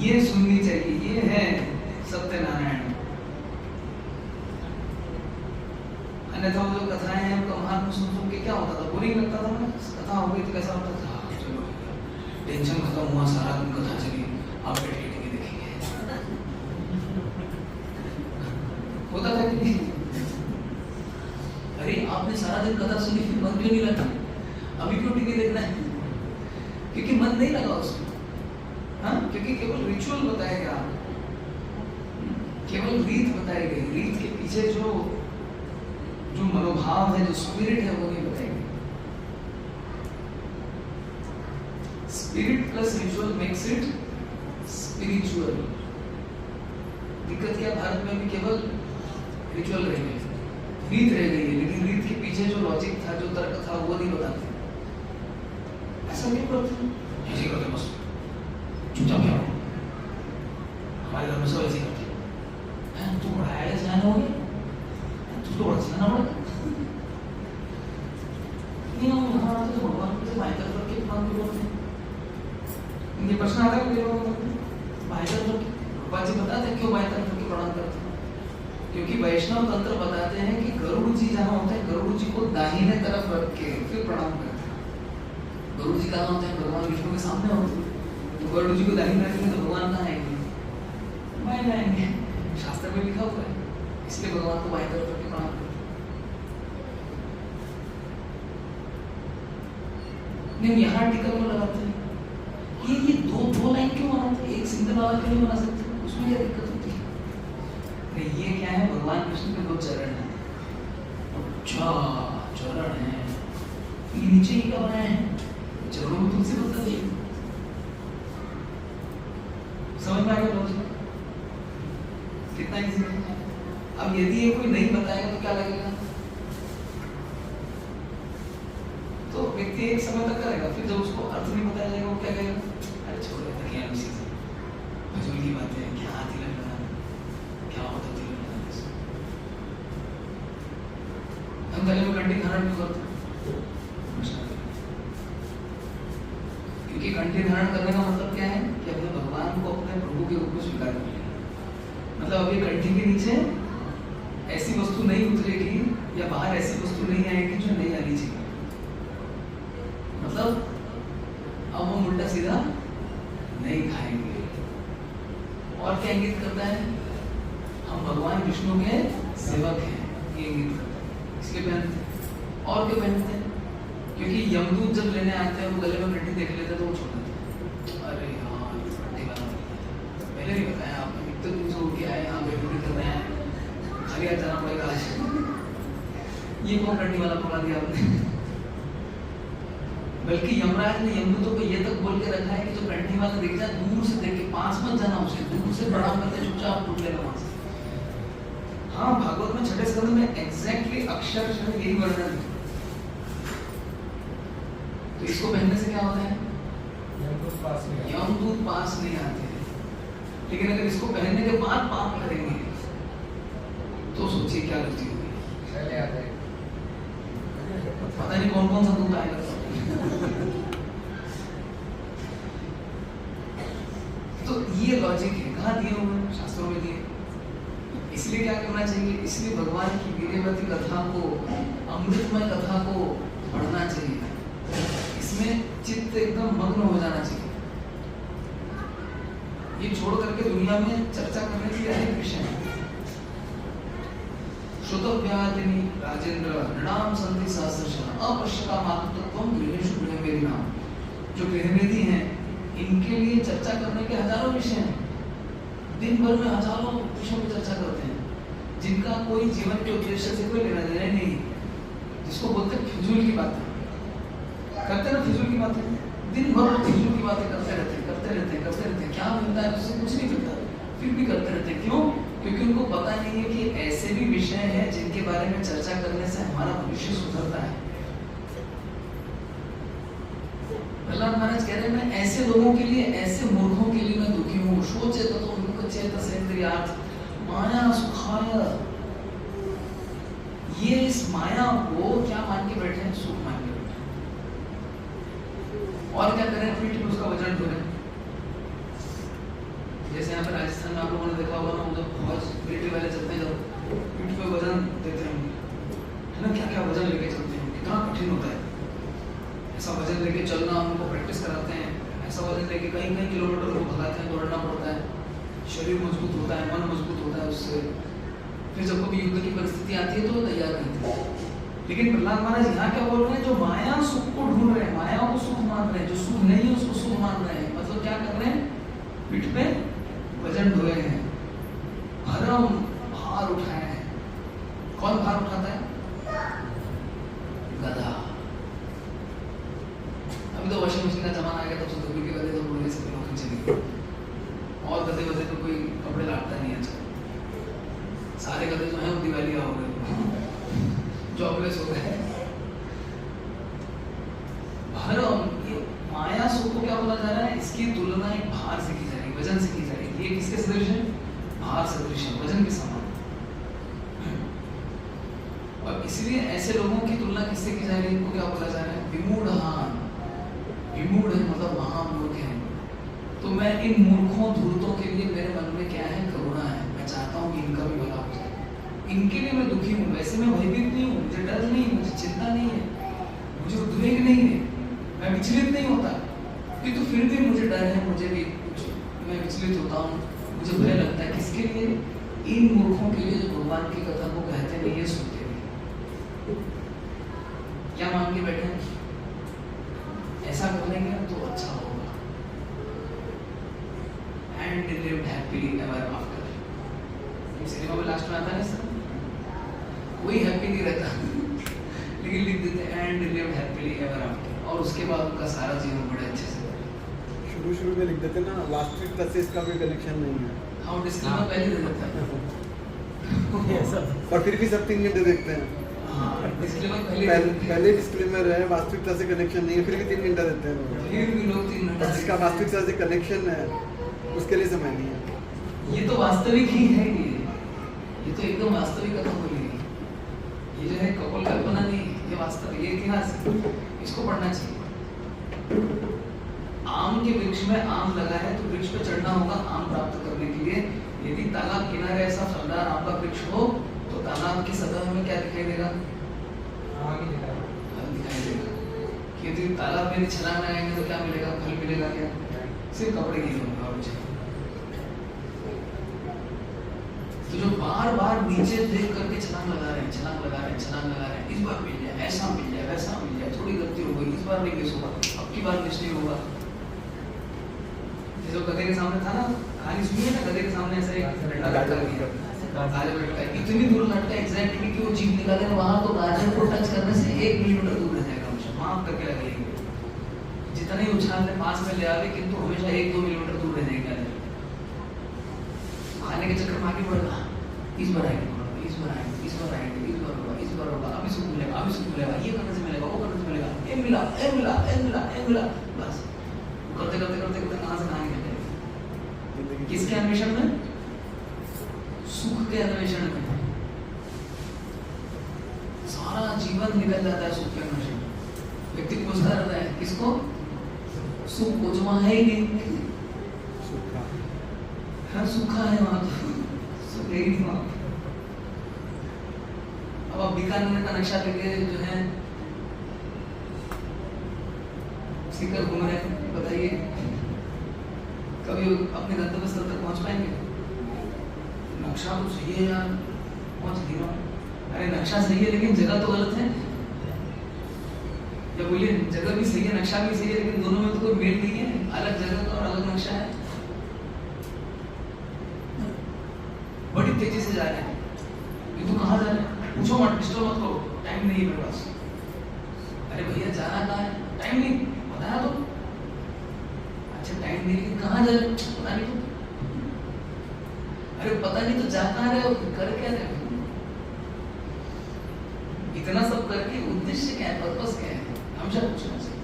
ये सुननी चाहिए, ये है सत्यनारायण। अन्यथा वो जो कथाएं हैं उनका महात्मा सुन के क्या होता था? बोरिंग लगता था ना। कथा हो गई तो कैसा होता था? चलो टेंशन खत्म हुआ, सारा दिन कथा चली, आप बैठ के टीवी देखेंगे। होता था कि नहीं? अरे आपने सारा दिन कथा सुनी, फिर मन क्यों नहीं लगा? अभी क्यों टीवी देखना है? क्योंकि मन नहीं लगा उसमें। हाँ, क्योंकि केवल रिचुअल बताया गया, केवल रीत बताई गई। रीत के पीछे जो मनोभाव है, जो स्पिरिट है, वो नहीं बताई गई। Spirit plus ritual makes it spiritual. दिक्कत क्या, भारत में भी केवल रिचुअल रह गए, रीत रह गई है, लेकिन रीत के पीछे जो लॉजिक था, जो तर्क था, वो नहीं बताते। ऐसा क्यों करते हैं? ऐसे करते बस, चुपचाप क्या हो। हमारे घर में सब ऐसे करते हैं। तू बड़ा आया जाना हो गया, तू तो बड़ा सीखना पड़ेगा। नहीं हम हमारा तो भगवान से बाई तरफ रख के भगवान को बोलते हैं। ये प्रश्न आता है लोगों को, बाई तरफ रख के भगवान जी बताते हैं क्यों बाई तरफ रख के प्रणाम करते हैं? क्योंकि वैष्णव तंत्र बताते हैं कि गरुड़ जी जहाँ होते हैं, गरुड़ जी को दाहिने तरफ रख के फिर प्रणाम करते हैं। गरुड़ जी कहाँ होते हैं? भगवान विष्णु के सामने होते हैं। तो गरुड़ जी को दाहिने रखेंगे तो भगवान कहाँ आएंगे? बाएं में आएंगे। शास्त्र में लिखा हुआ है, इसलिए भगवान को बाएं तरफ रख के प्रणाम करते हैं। नहीं, यहाँ टिकट में लगाते हैं। ये दो लाइन क्यों बनाते हैं? एक सिंगल वाला क्यों नहीं बना सकते? उसमें क्या दिक्कत होती है? ये क्या है? भगवान कृष्ण के 2 चरण हैं। अच्छा, चरण है। ये नीचे ही क्या बनाया है? चरणों में तुलसी पत्ता दिए। समझ में आ गया लॉजिक? कितना इजी है। अब यदि ये कोई नहीं बताएगा तो क्या लगेगा? तो व्यक्ति एक समय तक करेगा, फिर जब उसको अर्थ नहीं बताया जाएगा वो क्या कहेगा? अरे छोड़ देते हैं, क्या फजूल की बातें हैं, क्या हाथी लगना। क्या होता है तिलक लगाने से? हम गले में कंठी धारण क्यों करते हैं? क्योंकि कंठी धारण करने का मतलब क्या है कि अपने भगवान को अपने प्रभु के रूप में स्वीकार कर लिया। मतलब अभी कंठी के नीचे ऐसी वस्तु नहीं उतरेगी या बाहर ऐसी वस्तु नहीं आएगी जो नहीं आनी चाहिए। मतलब अब हम उल्टा सीधा नहीं खाएंगे। और क्या इंगित करता है? हम भगवान विष्णु के सेवक हैं, ये इंगित करता है। इसलिए पहनते हैं। और क्यों पहनते हैं? क्योंकि यमदूत जब लेने आते हैं वो गले में कंठी देख लेते हैं तो वो छोड़ देते हैं। अरे हाँ, कंठी वाला पहले नहीं बताया आपने, इतने दिन से उठ के आए यहाँ पे ड्यूटी कर रहे हैं, खाली हाथ जाना पड़ेगा आज। ये कौन कंठी वाला पकड़ा दिया आपने? बल्कि यमराज ने यमदूतों को ये तक बोल के रखा है कि जो कंठी वाला दिख जाए दूर से देख के, पास मत जाना उसे, दूर से प्रणाम करके चुपचाप उठ लेना वहां से। हाँ, भागवत में छठे स्कंद में एग्जैक्टली अक्षरशः यही वर्णन है। तो इसको पहनने से क्या होता है? यमदूत पास नहीं आते हैं। लेकिन अगर इसको पहनने के बाद पाप करेंगे तो सोचिए क्या गलती होगी। पता नहीं कौन कौन सा दूत आएगा। तो ये लॉजिक है, कहाँ दिए हुए हैं? शास्त्रों में दिए। इसलिए क्या करना चाहिए? इसलिए भगवान की वीर्यवती कथा को, अमृतमय कथा को पढ़ना चाहिए। इसमें चित्त एकदम मग्न हो जाना चाहिए। ये छोड़ करके दुनिया में चर्चा करने के लिए अनेक विषय हैं। श्रुतव्यादिनी राजेंद्र नृणाम संति सहस्रशः अपश्यका मातृत्वम गृहेषु गृहमेधिनाम। जो गृहमेधी हैं इनके लिए चर्चा करने के हजारों विषय हैं। दिन भर में हजारों विषयों पर चर्चा करते हैं जिनका कोई जीवन के उद्देश्य से कोई लेना देना नहीं, जिसको बोलते हैं फिजूल की बातें करते ना। फिजूल की बातें दिन भर फिजूल की बातें करते रहते हैं। क्या मिलता है उससे? कुछ नहीं मिलता, फिर भी करते रहते हैं। क्यों? क्योंकि उनको पता नहीं है कि ऐसे भी विषय हैं जिनके बारे में चर्चा करने से हमारा भविष्य सुधरता है। प्रहलाद महाराज कह रहे हैं, मैं ऐसे लोगों के लिए, ऐसे मूर्खों के लिए मैं दुखी हूँ। सोचे तो उनको चेतसेन्द्रियार्थ माया सुखाय। ये इस माया को क्या मान के बैठे हैं? सुख मान के बैठे हैं। और क्या करें? पीठ में उसका वजन ढोने। जैसे यहाँ पे राजस्थान में आप लोगों ने देखा होगा ना, जब फौज मिलिट्री वाले चलते हैं, जब पीठ पे वजन देते हैं, है ना, क्या क्या वजन लेके चलते हैं, कितना कठिन होता है। ऐसा वजन लेके चलना, उनको प्रैक्टिस कराते हैं। ऐसा वजन लेके कई कई किलोमीटर को भगाते हैं, दौड़ना पड़ता है। शरीर मजबूत होता है, मन मजबूत होता है उससे। फिर जब कभी युद्ध की परिस्थिति आती है तो वो तैयार रहते हैं। लेकिन प्रहलाद महाराज यहाँ क्या बोल रहे हैं? जो माया सुख को ढूंढ रहे हैं, माया को सुख मान रहे हैं, जो सुख नहीं है उसको सुख मान रहे हैं, मतलब क्या कर रहे हैं? पीठ पे वजन ढोए हैं, भरम भार उठाए हैं। कौन भार उठाता है? गधा। अभी तो वॉशिंग मशीन का जमाना आ गया, तब से धोबी के गधे तो मुड़ने से लोग खींचेंगे, और गधे वधे तो कोई कपड़े लाटता नहीं है। सारे गधे जो हैं दिवालिया हो गए, जॉबलेस हो गए। भरम, ये माया सुख को क्या बोला जा रहा है? इसकी तुलना एक भार से की जा रही है, वजन से की जा रही है। ये किसके सदृश है? भार सदृश है, वजन के समान। और इसलिए ऐसे लोगों की तुलना किससे की जा रही है? इनको क्या बोला जा रहा है? विमूढ़ान। विमूढ़ है मतलब महामूर्ख है। तो मैं इन मूर्खों धूर्तों के लिए मेरे मन में क्या है? करुणा है। मैं चाहता हूँ कि इनका भी भला हो जाए। इनके लिए मैं दुखी हूँ। वैसे मैं भयभीत नहीं हूँ, मुझे डर नहीं, मुझे चिंता नहीं है, मुझे उद्वेग नहीं है, मैं विचलित नहीं होता, किंतु फिर भी मुझे डर है, मुझे भी मैं विचलित होता हूँ, मुझे भय लगता है। किसके लिए? इन मूर्खों के लिए जो भगवान की कथा को कहते नहीं है, सुनते नहीं। क्या मान के बैठे? ऐसा कर लेंगे तो अच्छा होगा। And lived happily ever after. Cinema में लास्ट में आता है सर, कोई हैप्पी नहीं रहता लेकिन लिख देते and lived happily ever after, और उसके बाद उनका सारा जीवन बड़े अच्छे से। शुरू में लिख देते ना, लास्ट वीक तक से इसका कोई कनेक्शन नहीं है। हाँ, डिस्क्लेमर पहले दे देता है और फिर भी सब 3 घंटे देखते हैं। हाँ, डिस्क्लेमर पहले डिस्क्लेमर है, वास्तविकता से कनेक्शन नहीं है, फिर भी 3 घंटा देते हैं। फिर भी लोग 3 घंटा, जिसका वास्तविकता से कनेक्शन है उसके लिए समय नहीं है। ये तो वास्तविक ही है। ये तो एकदम वास्तविक कथा बोली है। ये जो है कपोल कल्पना नहीं, ये वास्तव, ये इतिहास है, इसको पढ़ना चाहिए। आम के वृक्ष में आम लगा है तो वृक्ष पे चढ़ना होगा आम प्राप्त करने के लिए। यदि तालाब किनारे ऐसा फलदार आम का वृक्ष हो तो तालाब की सतह में क्या दिखाई देगा? आगे दिखाई फल दिखाई देगा। यदि तालाब में छलांग लगाएंगे तो क्या मिलेगा? फल मिलेगा क्या? सिर्फ कपड़े की होगा और कुछ नहीं। तो जो बार बार नीचे देख करके छलांग लगा रहे हैं, छलांग लगा रहे हैं, छलांग लगा रहे हैं, इस बार मिल जाए, ऐसा मिल जाए, वैसा मिल जाए, थोड़ी गलती हो गई, इस बार नहीं मिस होगा, अब की बार मिस नहीं होगा। जो गधे के सामने था ना, कहानी सुनी है ना, गधे के सामने ऐसा एक लटका दिया, गाजर लटका, इतनी दूर लटका एग्जैक्टली कि वो जीभ निकाले वहां तो गाजर को टच करने से 1 मिलीमीटर दूर रह जाएगा, हमेशा माफ करके लगेगी। जितना ही उछाल ले पास में ले आवे किंतु हमेशा 1-2 मिलीमीटर दूर रह जाएगा। खाने के चक्कर में आगे बढ़ेगा, इस बार आएंगे, इस बार आएंगे, इस बार आएंगे, इस बार होगा, इस बार होगा, अभी सुख मिलेगा, अभी सुख मिलेगा, ये करने से मिलेगा, वो करने से मिलेगा, ये मिला, ये मिला, ये मिला, ये मिला, बस करते करते करते करते कहां से कहां निकल जाएगा। किसके अन्वेषण में? सुख के अन्वेषण में। सारा जीवन निकल जाता है सुख के अन्वेषण में। व्यक्ति पूछता रहता है किसको? सुख को, जो वहां है ही नहीं। हाँ, सूखा है वहां, सुख है ही नहीं वहां। अब आप बीकानेर का नक्शा लेके जो है सीकर घूम रहे हैं, बताइए कभी अपने गंतव्य स्थल तक पहुंच पाएंगे? नक्शा तो सही है यार, पहुंच नहीं रहा। अरे नक्शा सही है लेकिन जगह तो गलत है। या बोलिए जगह भी सही है, नक्शा भी सही है, लेकिन दोनों में तो कोई मेल नहीं है, अलग जगह का और अलग नक्शा है। बड़ी तेजी से जा रहे हैं, ये तो कहाँ जा रहे हैं? पूछो मत, डिस्टर्ब मत करो, टाइम नहीं है मेरे पास। अरे भैया जाना कहाँ है? टाइम नहीं, बताया तो। अच्छा टाइम नहीं, लेकिन कहाँ जा रहे? पता नहीं तो। अरे पता नहीं तो जा कहाँ रहे हो, कर क्या रहे हो? इतना सब करके उद्देश्य क्या है, पर्पस क्या है, हमेशा पूछना चाहिए।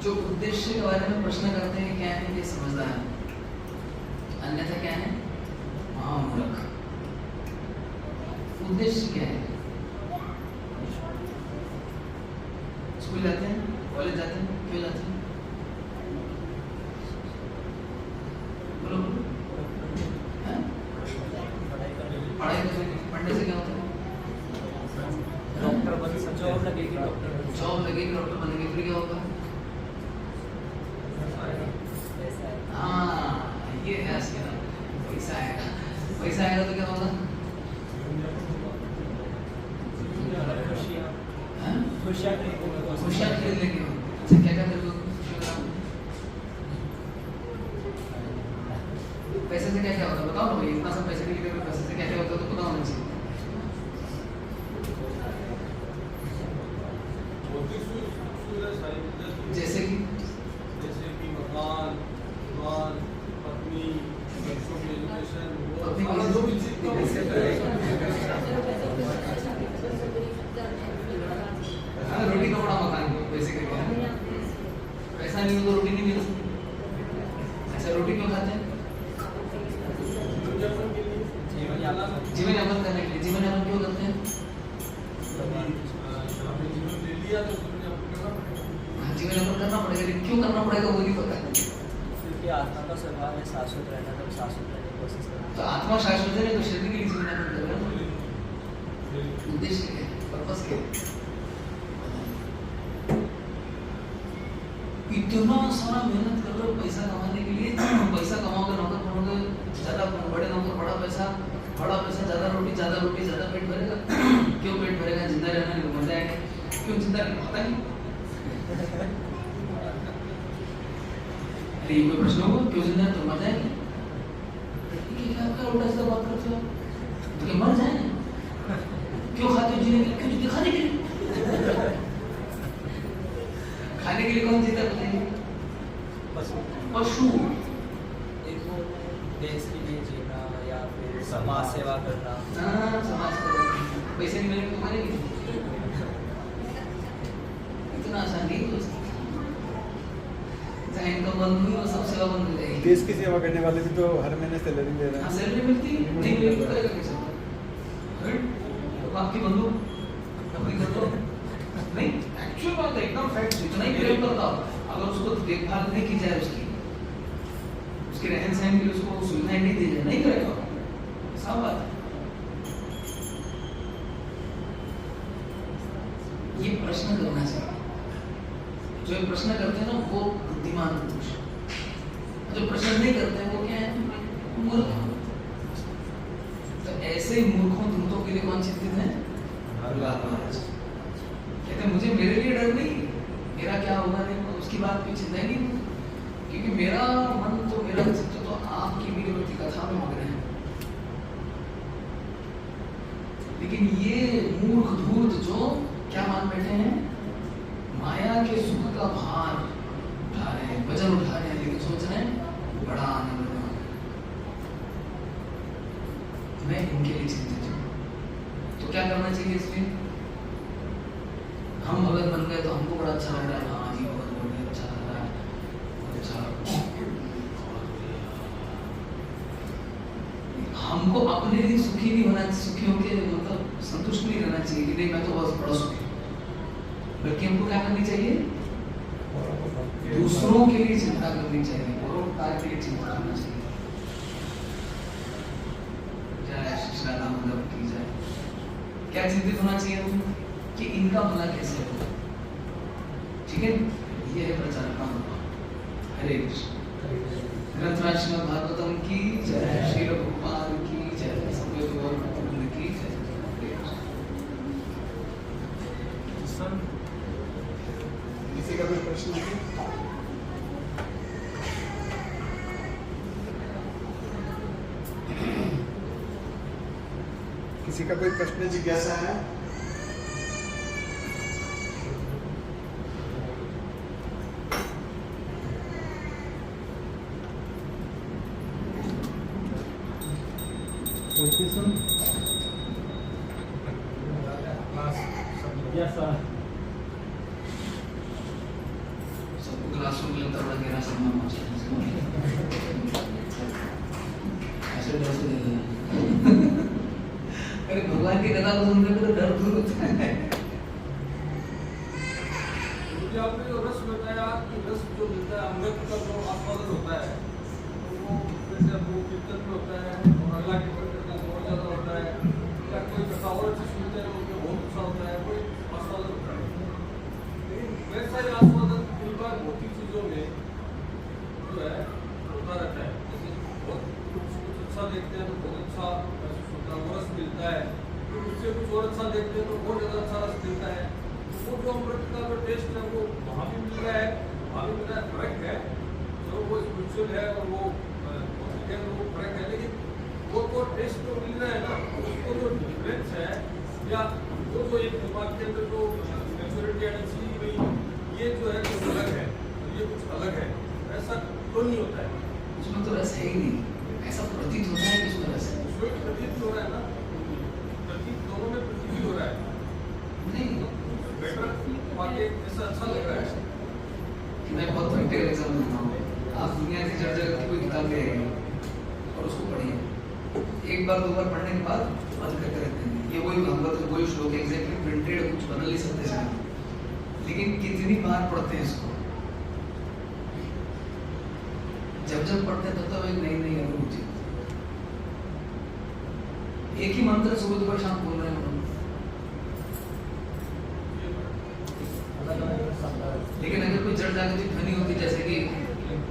जो उद्देश्य के बारे में प्रश्न करते हैं क्या है, ये समझदार है, अन्यथा क्या है, महामूर्ख। उद्देश्य क्या है? स्कूल जाते हैं, कॉलेज जाते हैं, क्यों जाते हैं? बोलो बोलो। हैं? पढ़ाई करने, पढ़ने से क्या होता है? डॉक्टर बन सकते, जॉब लगेगी, जॉब लगेगी, डॉक्टर बनेंगे, फिर क्या होगा? हाँ, ये है असली ना, पैसा आएगा, पैसा आएगा तो क्या होगा? खुशियाँ खरीद लेंगे। अच्छा क्या क्या खरीदोगे? पैसे से क्या क्या होता है बताओ ना भाई, इतना सब पैसे के लिए पैसे से क्या क्या होता है तो पता होना चाहिए। जैसे कि मकान, पत्नी, बच्चों की एजुकेशन, रोटी कपड़ा मकान पैसे के लिए, पैसा नहीं हो तो रोटी नहीं मिल सकती। अच्छा रोटी क्यों खाते हैं? जीवन यापन करने के लिए। जीवन यापन क्यों करते हैं? जीवन यापन करना पड़ेगा, लेकिन क्यों करना पड़ेगा वो नहीं पता। क्योंकि आत्मा का स्वभाव है शाश्वत रहना, तो शाश्वत रहने की कोशिश करना। तो आत्मा शाश्वत है तो शरीर के लिए जीवन यापन कर रहे हैं। उद्देश्य क्या है, पर्पस क्या है? इतना सारा मेहनत कर रहे हो पैसा कमाने के लिए, पैसा कमाओगे, नौकर बनोगे, ज्यादा बड़े नौकर, बड़ा पैसा, ज्यादा रोटी, ज्यादा पेट भरेगा। क्यों पेट भरेगा? जिंदा रहना है, मर जाएगा। क्यों जिंदा रहना? पता नहीं। अरे ये कोई प्रश्न होगा, क्यों जिंदा है तो मर जाएंगे? क्या उल्टा सीधा बात करते हो? तो क्या मर जाए? क्यों खाते हो? जीने के लिए। क्यों जीते? खाने के लिए। खाने के लिए कौन जीता है बताइए? पशु। एक वो देश के लिए जीना या फिर समाज सेवा करना। हाँ, समाज सेवा। पैसे नहीं मिलेंगे तो करेंगे। इतना आसान नहीं हो सकता। जहाँ इनकम बंद हुई वो सब सेवा बंद हो जाएगी। देश की सेवा करने वाले भी तो हर महीने सैलरी ले रहे हाँ, हैं। सैलरी मिलती है, नहीं मिलेगी तो करेगा कैसे? राइट? तो आपकी बंदूक अपनी कर दो। नहीं, एक्चुअल बात है, एकदम फैक्ट, जितना ही प्रेम करता हो, अगर उसको देखभाल नहीं की जाए उसके रहन सहन की उसको सुविधाएं नहीं दी जाए, नहीं करेगा, साफ बात है। ये प्रश्न करना चाहिए। जो ये प्रश्न करते हैं ना वो बुद्धिमान पुरुष, जो प्रश्न नहीं करते हैं वो क्या है? मूर्ख। तो ऐसे मूर्खों धूर्तों के लिए कौन चिंतित है? प्रहलाद महाराज कहते हैं मुझे मेरे लिए डर नहीं, मेरा क्या होगा नहीं, उसकी बात की चिंता ही नहीं, क्योंकि मेरा मन तो मेरा चित्त तो आपकी वीरवती कथा में मग्न है। लेकिन ये मूर्ख धूर्त जो क्या मान बैठे हैं? माया के सुख का भार उठा रहे हैं, वजन उठा रहे हैं, लेकिन सोच रहे हैं बड़ा आनंद है। मैं इनके लिए चिंतित हूँ। तो क्या करना चाहिए इसमें? हम भगत बन गए तो हमको बड़ा अच्छा लग रहा है, हाँ जी भगत बन गए, अच्छा लग रहा है, बहुत अच्छा। हमको अपने लिए सुखी नहीं होना, सुखी होके मतलब संतुष्ट नहीं रहना चाहिए कि नहीं मैं तो बहुत बड़ा सुखी, बल्कि हमको क्या करनी चाहिए? दूसरों के लिए चिंता करनी चाहिए, परोपकार के लिए चिंता करना चाहिए। जय श्री कृष्ण दामोदर की जय। क्या चिंतित होना चाहिए हम कि इनका भला कैसे हो? ठीक है, ये है प्रचार का मुद्दा। हरे कृष्ण। ग्रंथराज श्रीमद् भागवतम की जय, श्री भगवान की जय, सभी गौर भक्त की जय। किसी का कोई प्रश्न है? किसी का कोई प्रश्न जिज्ञासा है? Yes, sir. सबको क्लासरूम में लगता बड़ा गहरा सम्मान पहुंचा ऐसे डर से अरे भगवान की कथा को सुनने में तो डर दूर होता है। मुझे आपने जो रस बताया कि रस जो मिलता है अमृत का जो आस्वादन होता है तो वो जैसे वो कीर्तन में होता है और अल्लाह की बरकत का बहुत ज़्यादा होता है, या कोई कथा और अच्छी सुनते हैं उनमें बहुत अच्छा होता है, कोई आस्वादन होता है। लेकिन वैसा ही आस्वादन कई बार मोटी चीज़ों में जो है होता रहता है। जैसे बहुत कुछ अच्छा देखते हैं तो बहुत अच्छा महसूस होता है, वो रस मिलता है, तो उससे कुछ और अच्छा देखते हैं तो बहुत ज़्यादा अच्छा रस मिलता है। वो जो अमृत का जो टेस्ट है वो वहाँ भी मिल रहा है, वहाँ भी मिल रहा है, फर्क है। जो वो स्पिरिचुअल है और वो वो फर्क है, लेकिन वो टेस्ट तो मिल रहा है ना, उसको जो डिफरेंस है या वो जो एक दिमाग के अंदर जो मैच्योरिटी आनी चाहिए भाई ये जो है कुछ अलग है, ये कुछ अलग है, ऐसा तो नहीं होता है। उसमें तो रस है ही नहीं, ऐसा प्रतीत होता है कि उसमें रस है। उसमें प्रतीत हो रहा है ना, प्रतीत दोनों में प्रतीत हो रहा है, नहीं बेटर वाकई ऐसा अच्छा लग रहा है। मैं बहुत प्रैक्टिकल एग्जाम्पल देता हूँ। आप दुनिया की जड़ जगत की कोई किताब ले आइए और उसको पढ़िए, एक बार दो बार पढ़ने के बाद बंद करके रख देंगे। ये वही भागवत है, वही श्लोक है, एग्जैक्टली प्रिंटेड, कुछ बदल नहीं सकते इसमें, लेकिन कितनी बार पढ़ते हैं इसको, जब पढ़ते हैं तब एक नई नई अनुभूति। एक ही मंत्र सुबह दोपहर शाम बोल रहे हैं हम, लेकिन अगर कोई जड़ जागृति ध्वनि होती जैसे कि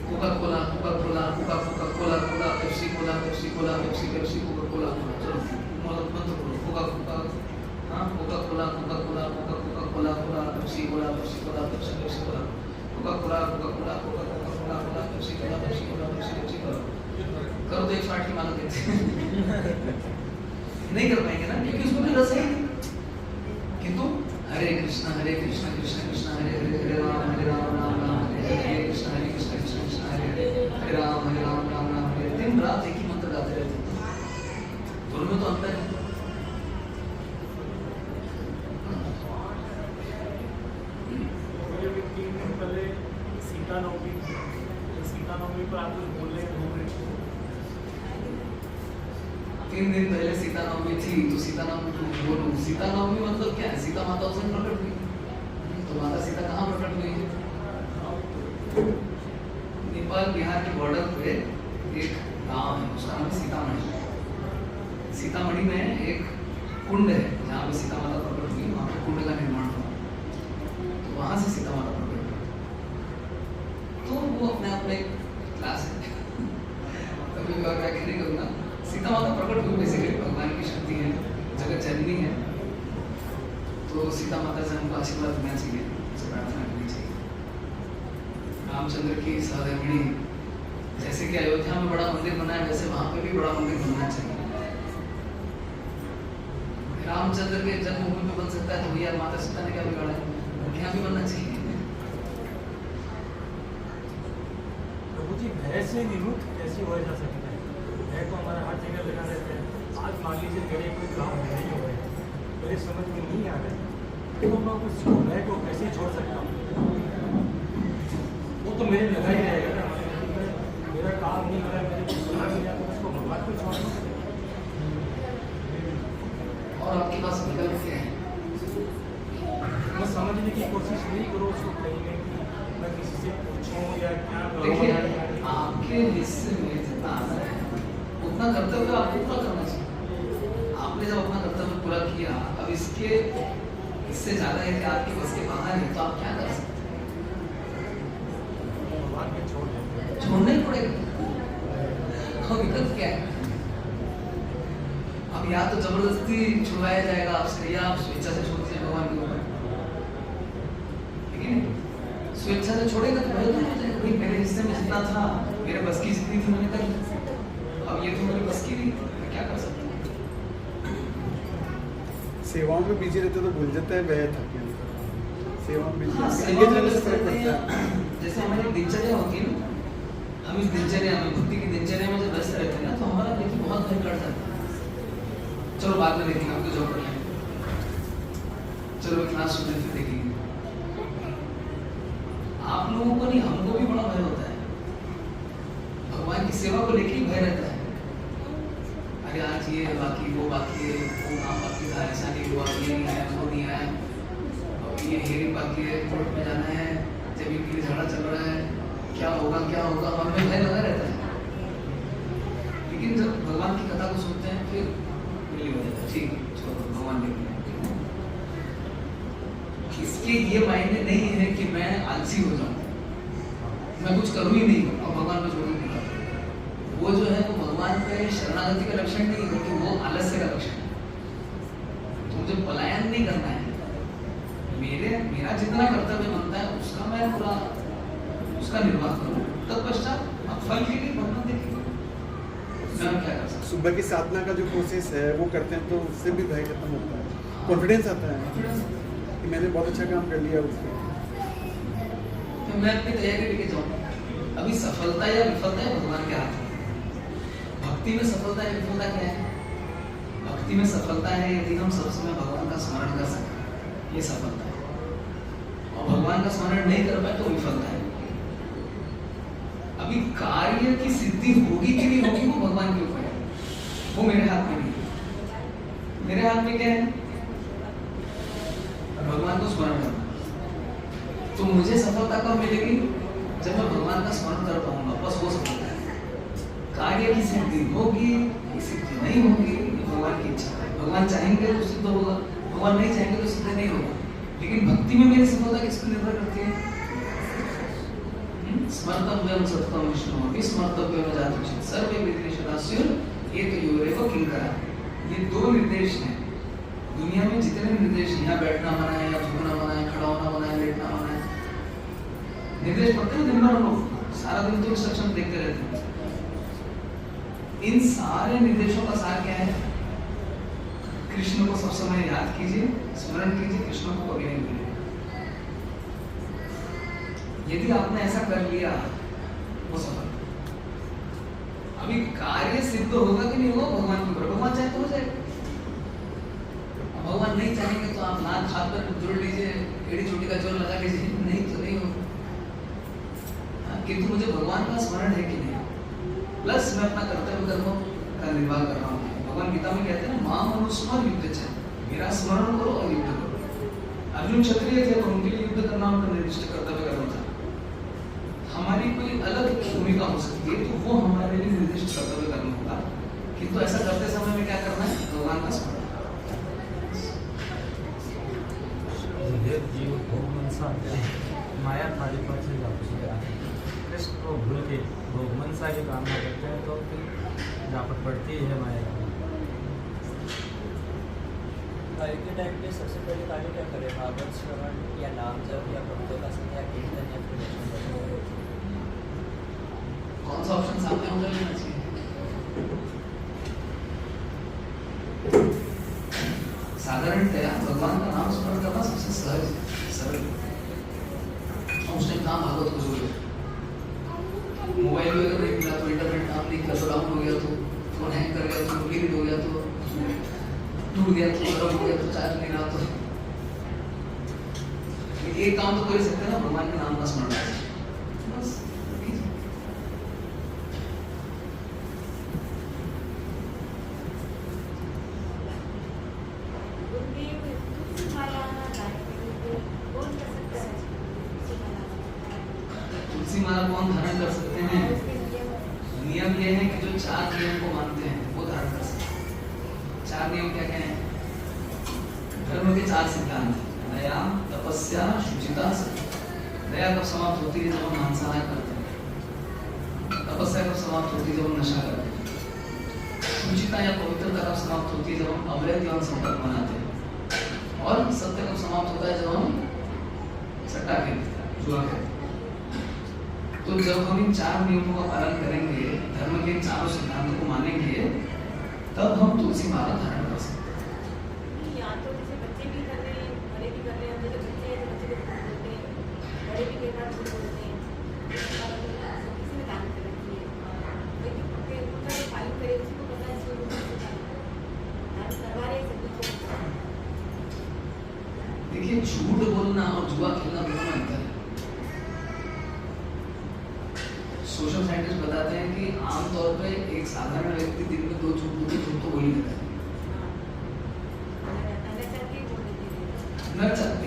Coca Cola Coca Cola Coca Coca Cola Cola Pepsi Cola Pepsi Cola Pepsi Pepsi Coca Cola, चलो मंत्र बोलो, कोका कोका, हाँ Coca Cola Coca Cola Coca Coca Cola Cola Pepsi Cola Pepsi Cola Pepsi Pepsi Cola Coca Cola Coca Cola Coca Coca Cola Cola Pepsi Cola Pepsi Cola Pepsi Pepsi Cola करो तो 108 की मानो देते नहीं कर पाएंगे ना, क्योंकि उसमें रस है नहीं। किंतु हरे कृष्णा कृष्ण कृष्ण हरे हरे, हरे राम राम राम हरे हरे, कृष्ण कृष्ण कृष्ण हरे हरे, हरे राम राम राम हरे। दिन रात एक ही मंत्र गाते रहते हैं, दोनों में तो अंतर है। पहले सीता नवमी 3 दिन पहले सीता नवमी थी, तो सीता नवमी बोलूं, सीता नवमी मतलब क्या है? सीता माता उस दिन प्रकट हुई, तो माता सीता कहाँ प्रकट हुई है? नेपाल बिहार के बॉर्डर पे एक गांव है, उसका नाम है सीतामढ़ी। सीतामढ़ी में एक कुंड है जहाँ पे सीता माता प्रकट हुई, वहाँ पे कुंड का निर्माण हुआ, तो वहाँ से सीता माता प्रकट हुई। तो वो अपने आप में एक क्लास है। तभी मैं क्या कहने करूँगा, सीता माता प्रकट हुई बेसिकली भगवान की शक्ति है, जगत जननी है, तो सीता माता से हमको आशीर्वाद देना चाहिए, उनसे प्रार्थना करनी चाहिए। रामचंद्र की सहधर्मिणी, जैसे कि अयोध्या में बड़ा मंदिर बना है, वैसे वहाँ पे भी बड़ा मंदिर बनना चाहिए। रामचंद्र के जन्मभूमि पे बन सकता है, तो भैया माता सीता ने क्या बिगाड़ा है? यहाँ भी बनना चाहिए। प्रभु जी, भय से निवृत्त कैसे हो जा सकता है? भय को हमारा हर जगह लगा रहता है। आज मान लीजिए मेरे कोई काम नहीं हो रहे, मेरे समझ में नहीं आ रहा, तो मैं उसको भय को कैसे छोड़ सकता हूँ? वो तो मेरे लगा ही रहेगा ना। मेरा काम नहीं हो रहा है, मेरे को सुना नहीं आता, उसको भगवान को छोड़ना पड़ेगा। और आपके पास विकल्प क्या है? मैं समझने की कोशिश नहीं करूँ उसको कहीं नहीं, मैं किसी से पूछूं या क्या देखिए, आपके हिस्से में जितना आता है उतना कर्तव्य आपको पूरा करना चाहिए। आपने जब अपना कर्तव्य पूरा किया, अब इससे ज्यादा है कि आपके बस के बाहर है, तो आप क्या कर सकते भगवान के छोड़ देते हैं। हैं? छोड़ना ही पड़ेगा। और विकल्प क्या है? अब या तो जबरदस्ती छुड़वाया जाएगा आपसे, या आप स्वेच्छा से छोड़ दीजिए भगवान के ऊपर, लेकिन स्वेच्छा से छोड़ेगा तो भय दूर हो जाएगा। भाई मेरे हिस्से में जितना था, मेरे बस की जितनी थी मैंने कर ली, अब ये तो मेरे बस की नहीं, मैं क्या कर सकता हूँ? सेवाओं में बिजी रहते तो भूल जाता है वह था क्या? सेवा में बिजी हाँ, रहते सेवा में हैं, व्यस्त फर्क रहते पड़ता है। हैं। जैसे हमारी दिनचर्या होती है ना, हम इस दिनचर्या में, भक्ति की दिनचर्या में जब व्यस्त रहते हैं ना, तो हमारा देखिए बहुत भय कट जाता है। चलो बाद में देखेंगे, आपको जॉब करना है, चलो क्लास में फिर देखेंगे। आप लोगों को नहीं, हमको भी बड़ा भय होता है, भगवान की सेवा को लेके ही भय रहता है। अरे आज ये बाकी, वो बाकी है, वो काम बाकी था, ऐसा नहीं हुआ, ये नहीं आया, वो नहीं आया, और ये हेयरिंग बाकी है, कोर्ट में जाना है, जमीन के लिए झगड़ा चल रहा है, क्या होगा क्या होगा, मन में भय लगा रहता है। लेकिन जब भगवान की कथा को सुनते हैं, फिर मिली हो जाता है, ठीक है, छोड़ो, भगवान देख लेंगे। इसके ये मायने नहीं है कि मैं आलसी हो जाऊं, मैं कुछ करूं ही नहीं और भगवान को छोड़ दूंगा। वो जो है वो भगवान पे शरणागति का लक्षण नहीं है, बल्कि वो आलस्य का लक्षण है। तो मुझे पलायन नहीं करना है, मेरा जितना कर्तव्य बनता है उसका मैं पूरा उसका निर्वाह करूं, तत्पश्चात अब फल के लिए भगवान देखेंगे मैं क्या कर सकता। सुबह की साधना का जो प्रोसेस है वो करते हैं तो उससे भी भय खत्म होता है, कॉन्फिडेंस आता है कि मैंने बहुत अच्छा काम कर लिया उस पर। तो मैं अपनी तैयारी लेके जाऊँ। अभी सफलता या विफलता है भगवान के हाथ में। भक्ति में सफलता या विफलता क्या है? भक्ति में सफलता है यदि हम सब समय भगवान का स्मरण कर सकें, ये सफलता है। और भगवान का स्मरण नहीं कर पाए तो विफलता है। अभी कार्य की सिद्धि होगी कि नहीं होगी वो भगवान के ऊपर है, वो मेरे हाथ में नहीं है। मेरे हाथ में क्या है? भगवान को स्मरण करना। तो मुझे सफलता कब मिलेगी? जब मैं भगवान का स्मरण कर पाऊंगा, बस वो सफलता है। कार्य की सिद्धि होगी, सिद्धि नहीं होगी, भगवान की इच्छा है। भगवान चाहेंगे तो सिद्ध होगा, भगवान नहीं चाहेंगे तो सिद्ध नहीं होगा। लेकिन भक्ति में मेरी सफलता किस पर निर्भर करती है? स्मर्तव्यम सततम विष्णु विस्मर्तव्यम जातुचित सर्वे विद्वेषदास्युर एतयोरेव किंकरा। ये दो निर्देश हैं। दुनिया में जितने निर्देश, यहाँ बैठना मना है, या झुकना मना है, खड़ा होना मना है, लेटना मना है, निर्देश पढ़ते हैं दिन भर हम लोग, सारा दिन तो इंस्ट्रक्शन देखते रहते हैं। इन सारे निर्देशों का सार क्या है? कृष्ण को सब समय याद कीजिए, स्मरण कीजिए, कृष्ण को कभी नहीं भूलिए। यदि आपने ऐसा कर लिया वो सफल। अभी कार्य सिद्ध होगा कि नहीं होगा भगवान के ऊपर, भगवान चाहे तो हो जाएगा। भगवान नहीं चाहेंगे तो आप नाक हाथ पर जोड़ लीजिए, एड़ी चोटी का जोर लगा लीजिए, नहीं तो नहीं होगा। किंतु मुझे भगवान का स्मरण है कि नहीं, प्लस मैं अपना कर्तव्य कर्मों का निर्वाह कर रहा हूँ, भगवान गीता में कहते हैं ना, मां मनुस्मर युद्ध च, मेरा स्मरण करो और युद्ध करो। अर्जुन क्षत्रिय थे तो उनके लिए युद्ध करना उनका निर्दिष्ट कर्तव्य कर्म था। हमारी कोई अलग भूमिका हो सकती है तो वो हमारे लिए निर्दिष्ट कर्तव्य कर्म होगा, किंतु ऐसा करते समय में क्या करना है, भगवान का स्मरण। ये जीव भोग मनसा माया थाली पर से कृष्ण को भूल के भोग मनसा की कामना करते हैं तो फिर जापट पड़ती है माया की। कार्य के टाइम पे सबसे पहले कार्य क्या करें, भागवत श्रवण या नाम जप या भक्तों का संग या कीर्तन या फिर कौन सा ऑप्शन सामने होगा लेना चाहिए? साधारणतया भगवान का नाम स्मरण करना सबसे सहज सरल। उस टाइम कहाँ भागवत को जोड़े, मोबाइल में अगर नहीं मिला तो इंटरनेट काम नहीं किया तो डाउन हो गया, तो फोन हैंग कर गया, तो डिलीट हो गया, तो टूट गया, तो खराब हो गया, तो चार्ज नहीं रहा, तो एक काम तो कर सकते हैं ना, भगवान के नाम का स्मरण बस। तुलसी माला कौन धारण कर सकते हैं? नियम यह है कि जो 4 नियम को मानते हैं वो धारण कर सकते हैं। 4 नियम क्या क्या हैं? धर्म के 4 सिद्धांत हैं, दया, तपस्या, शुचिता, सत्य। दया कब समाप्त होती है, जब हम मांसाहार करते हैं। तपस्या कब समाप्त होती है, जब हम नशा करते हैं। शुचिता या पवित्रता कब समाप्त होती है, जब हम अवैध यौन संपर्क बनाते हैं। और सत्य कब समाप्त होता है, जब हम सट्टा खेलते हैं, जुआ खेलते हैं। तो जब हम इन 4 नियमों का पालन करेंगे, धर्म के 4 सिद्धांतों को मानेंगे, तब हम तुलसी माला धारण कर सकते हैं। या तो जैसे बच्चे भी कर रहे हैं, बड़े भी कर रहे हैं, जैसे बच्चे हैं तो बच्चे को बोलते हैं, बड़े भी कई बार बोलते हैं, किसी ने दान कर रखी है, लेकिन उनका जो पालन करे उसी को पता है, दान करवा रहे सभी को। देखिए, झूठ बोलना और जुआ खेलना दोनों में अंतर है। सोशल साइंटिस्ट बताते हैं कि आमतौर पे एक साधारण व्यक्ति दिन में 2 झूठ तो बोल ही देता है। न चाहते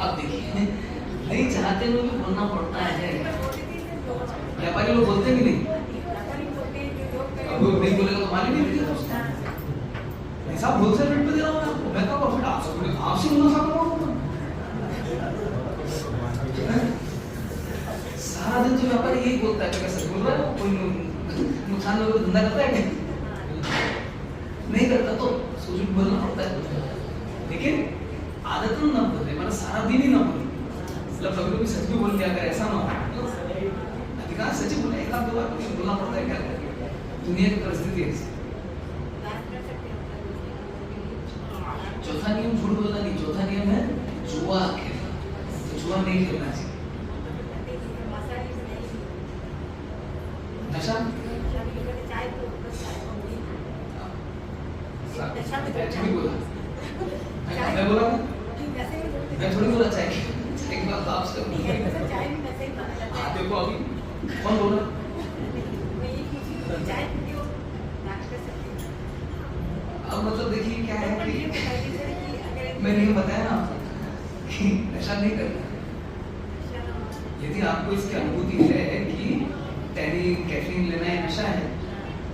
अब देखिए, नहीं चाहते हुए भी बोलना पड़ता है। व्यापारी लोग बोलते भी नहीं, अब वो नहीं बोलेगा तो मालिक नहीं देगा उसको। हिसाब होलसेल रेट पे दे रहा हूँ मैं आपको, मैं तो प्रॉफिट आपसे मुनाफा कमाऊंगा। सारा दिन तो व्यापारी यही बोलता है, कैसे बोल रहा है वो, कोई नुकसान में धंधा करता है क्या? नहीं करता तो सोच बोलना पड़ता है। लेकिन आदत ना बदले, मतलब सारा दिन ही ना बोले, मतलब कभी कभी सच भी बोल दिया अगर ऐसा ना हो, अधिकांश सच ही बोले, 1-2 बार बोलना पड़ता है। क्या दुनिया की परिस्थिति है। चौथा नियम झूठ बोलना नहीं, चौथा नियम है जुआ खेलना। तो जुआ नहीं खेलना चाहिए। नशा नहीं बोला, मैं बोला मैं थोड़ी बोला चाय एक बात तो आपसे देखो अभी कौन बोल रहा? अब मतलब देखिए क्या है कि मैंने ये बताया ना कि नशा नहीं करना। यदि आपको इसकी अनुभूति है कि टैनिन कैफीन लेना है नशा है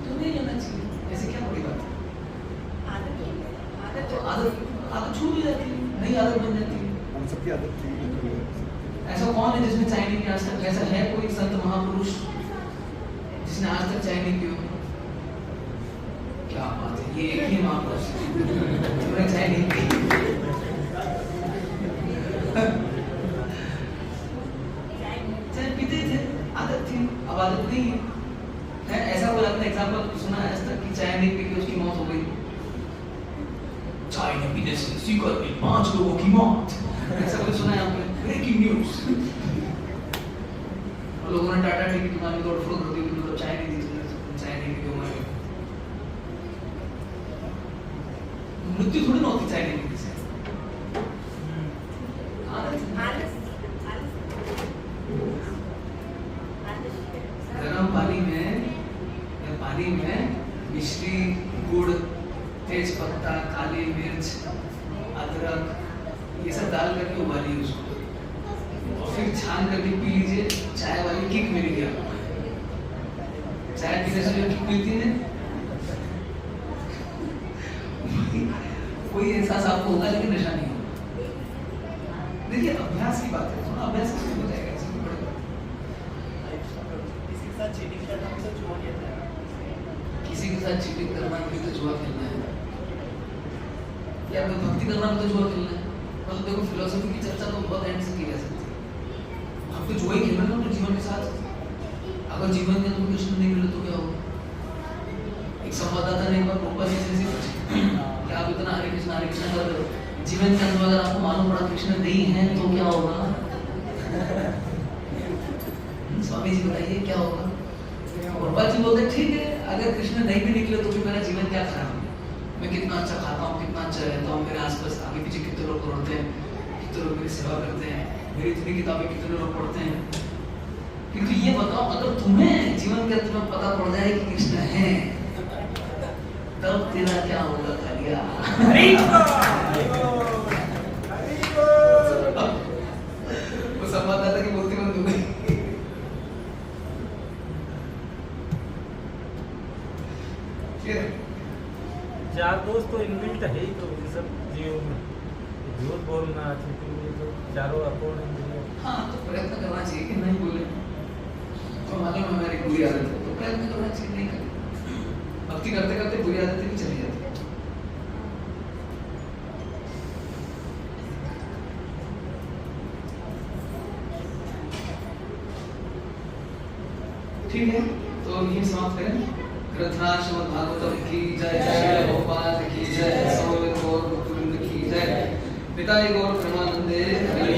तो नहीं लेना चाहिए, ऐसे क्या बड़ी बात है। तो आदत छूट जाती है, नई आदत बन जाती है। हम सबकी आदत थी। ऐसा कौन है जिसने चाय नहीं पी आज तक? ऐसा है कोई संत महापुरुष जिसने आज तक चाय नहीं पी हो? क्या बात है, ये एक ही महापुरुष जिन्होंने चाय नहीं पी। चाय पीते थे, आदत थी, अब आदत नहीं है। ऐसा कोई आपने एग्जाम्पल सुना है आज तक कि चाय नहीं पी के उसकी मौत हो गई? चाय न पीने से सीकर में 5 लोगों की मौत, ऐसा कोई सुना है आपने? Breaking news. और लोगों ने टाटा टी की दुकान में तोड़ फोड़ कर दी, मतलब चाय नहीं दी तुमने, चाय नहीं पी मर गए। मृत्यु थोड़ी ना होती चाय नहीं पीने से। गर्म पानी में या पानी में मिश्री हल्दी, गुड़, तेज पत्ता, काली मिर्च, अदरक, ये सब डाल करके उबालिए उसको और फिर छान करके पी लीजिए। चाय वाली किक मिलेगी आपको। चाय पीने से जो किक मिलती है कोई एहसास आपको होगा लेकिन नशा नहीं होगा। देखिए अभ्यास की बात है, थोड़ा अभ्यास करके हो जाएगा। इसमें बड़े किसी के साथ चीटिंग करना मतलब जुआ खेलना है। किसी के साथ चीटिंग करना भी तो जुआ खेलना है, या तो भक्ति करना भी तो जुआ खेलना है। मतलब देखो फिलोसफी की चर्चा तो बहुत एंड से की जा सकती है। हम तो जुआ ही खेलना है अपने जीवन के साथ। अगर जीवन में तुम कृष्ण नहीं मिले तो क्या होगा? एक संवाददाता ने एक बार प्रभुपाद जी से पूछा कि आप इतना हरे कृष्ण कर रहे हो, जीवन के अंत में अगर आपको मालूम पड़ा कृष्ण नहीं है तो क्या होगा? स्वामी जी बताइए क्या होगा? प्रभुपाद जी बोलते ठीक है, अगर कृष्ण नहीं भी निकले तो भी मेरा जीवन क्या खराब है? मैं कितना अच्छा खाता हूँ, कितना अच्छा रहता हूँ, मेरे आसपास आगे पीछे कितने लोग दौड़ते हैं, कितने लोग मेरी सेवा करते हैं, मेरी इतनी किताबें कितने लोग पढ़ते हैं। किंतु ये बताओ अगर तुम्हें जीवन के अंत में पता पड़ जाए कि कृष्ण है तब तेरा क्या होगा? कालिया वो संवाददाता की बोलती बंद हो गई। चार दोस्त तो इनबिल्ट है ही, तो ये सब जीवन में झूठ बोलना चीटिंग तो चारों अपूर्ण है। हाँ तो प्रयत्न करना चाहिए कि नहीं बोले। तो मालूम है हमारी बुरी आदत है तो प्रयत्न करना चाहिए नहीं करें। भक्ति करते करते बुरी आदतें भी चली जाती है। ठीक है तो ये समाप्त करें। ग्रंथराज श्रीमद् भागवतम की जय, श्रील भोपाल की जय, समवेत गौर भक्तवृंद की जय, पिताजी गौर प्रेमानंदे हरि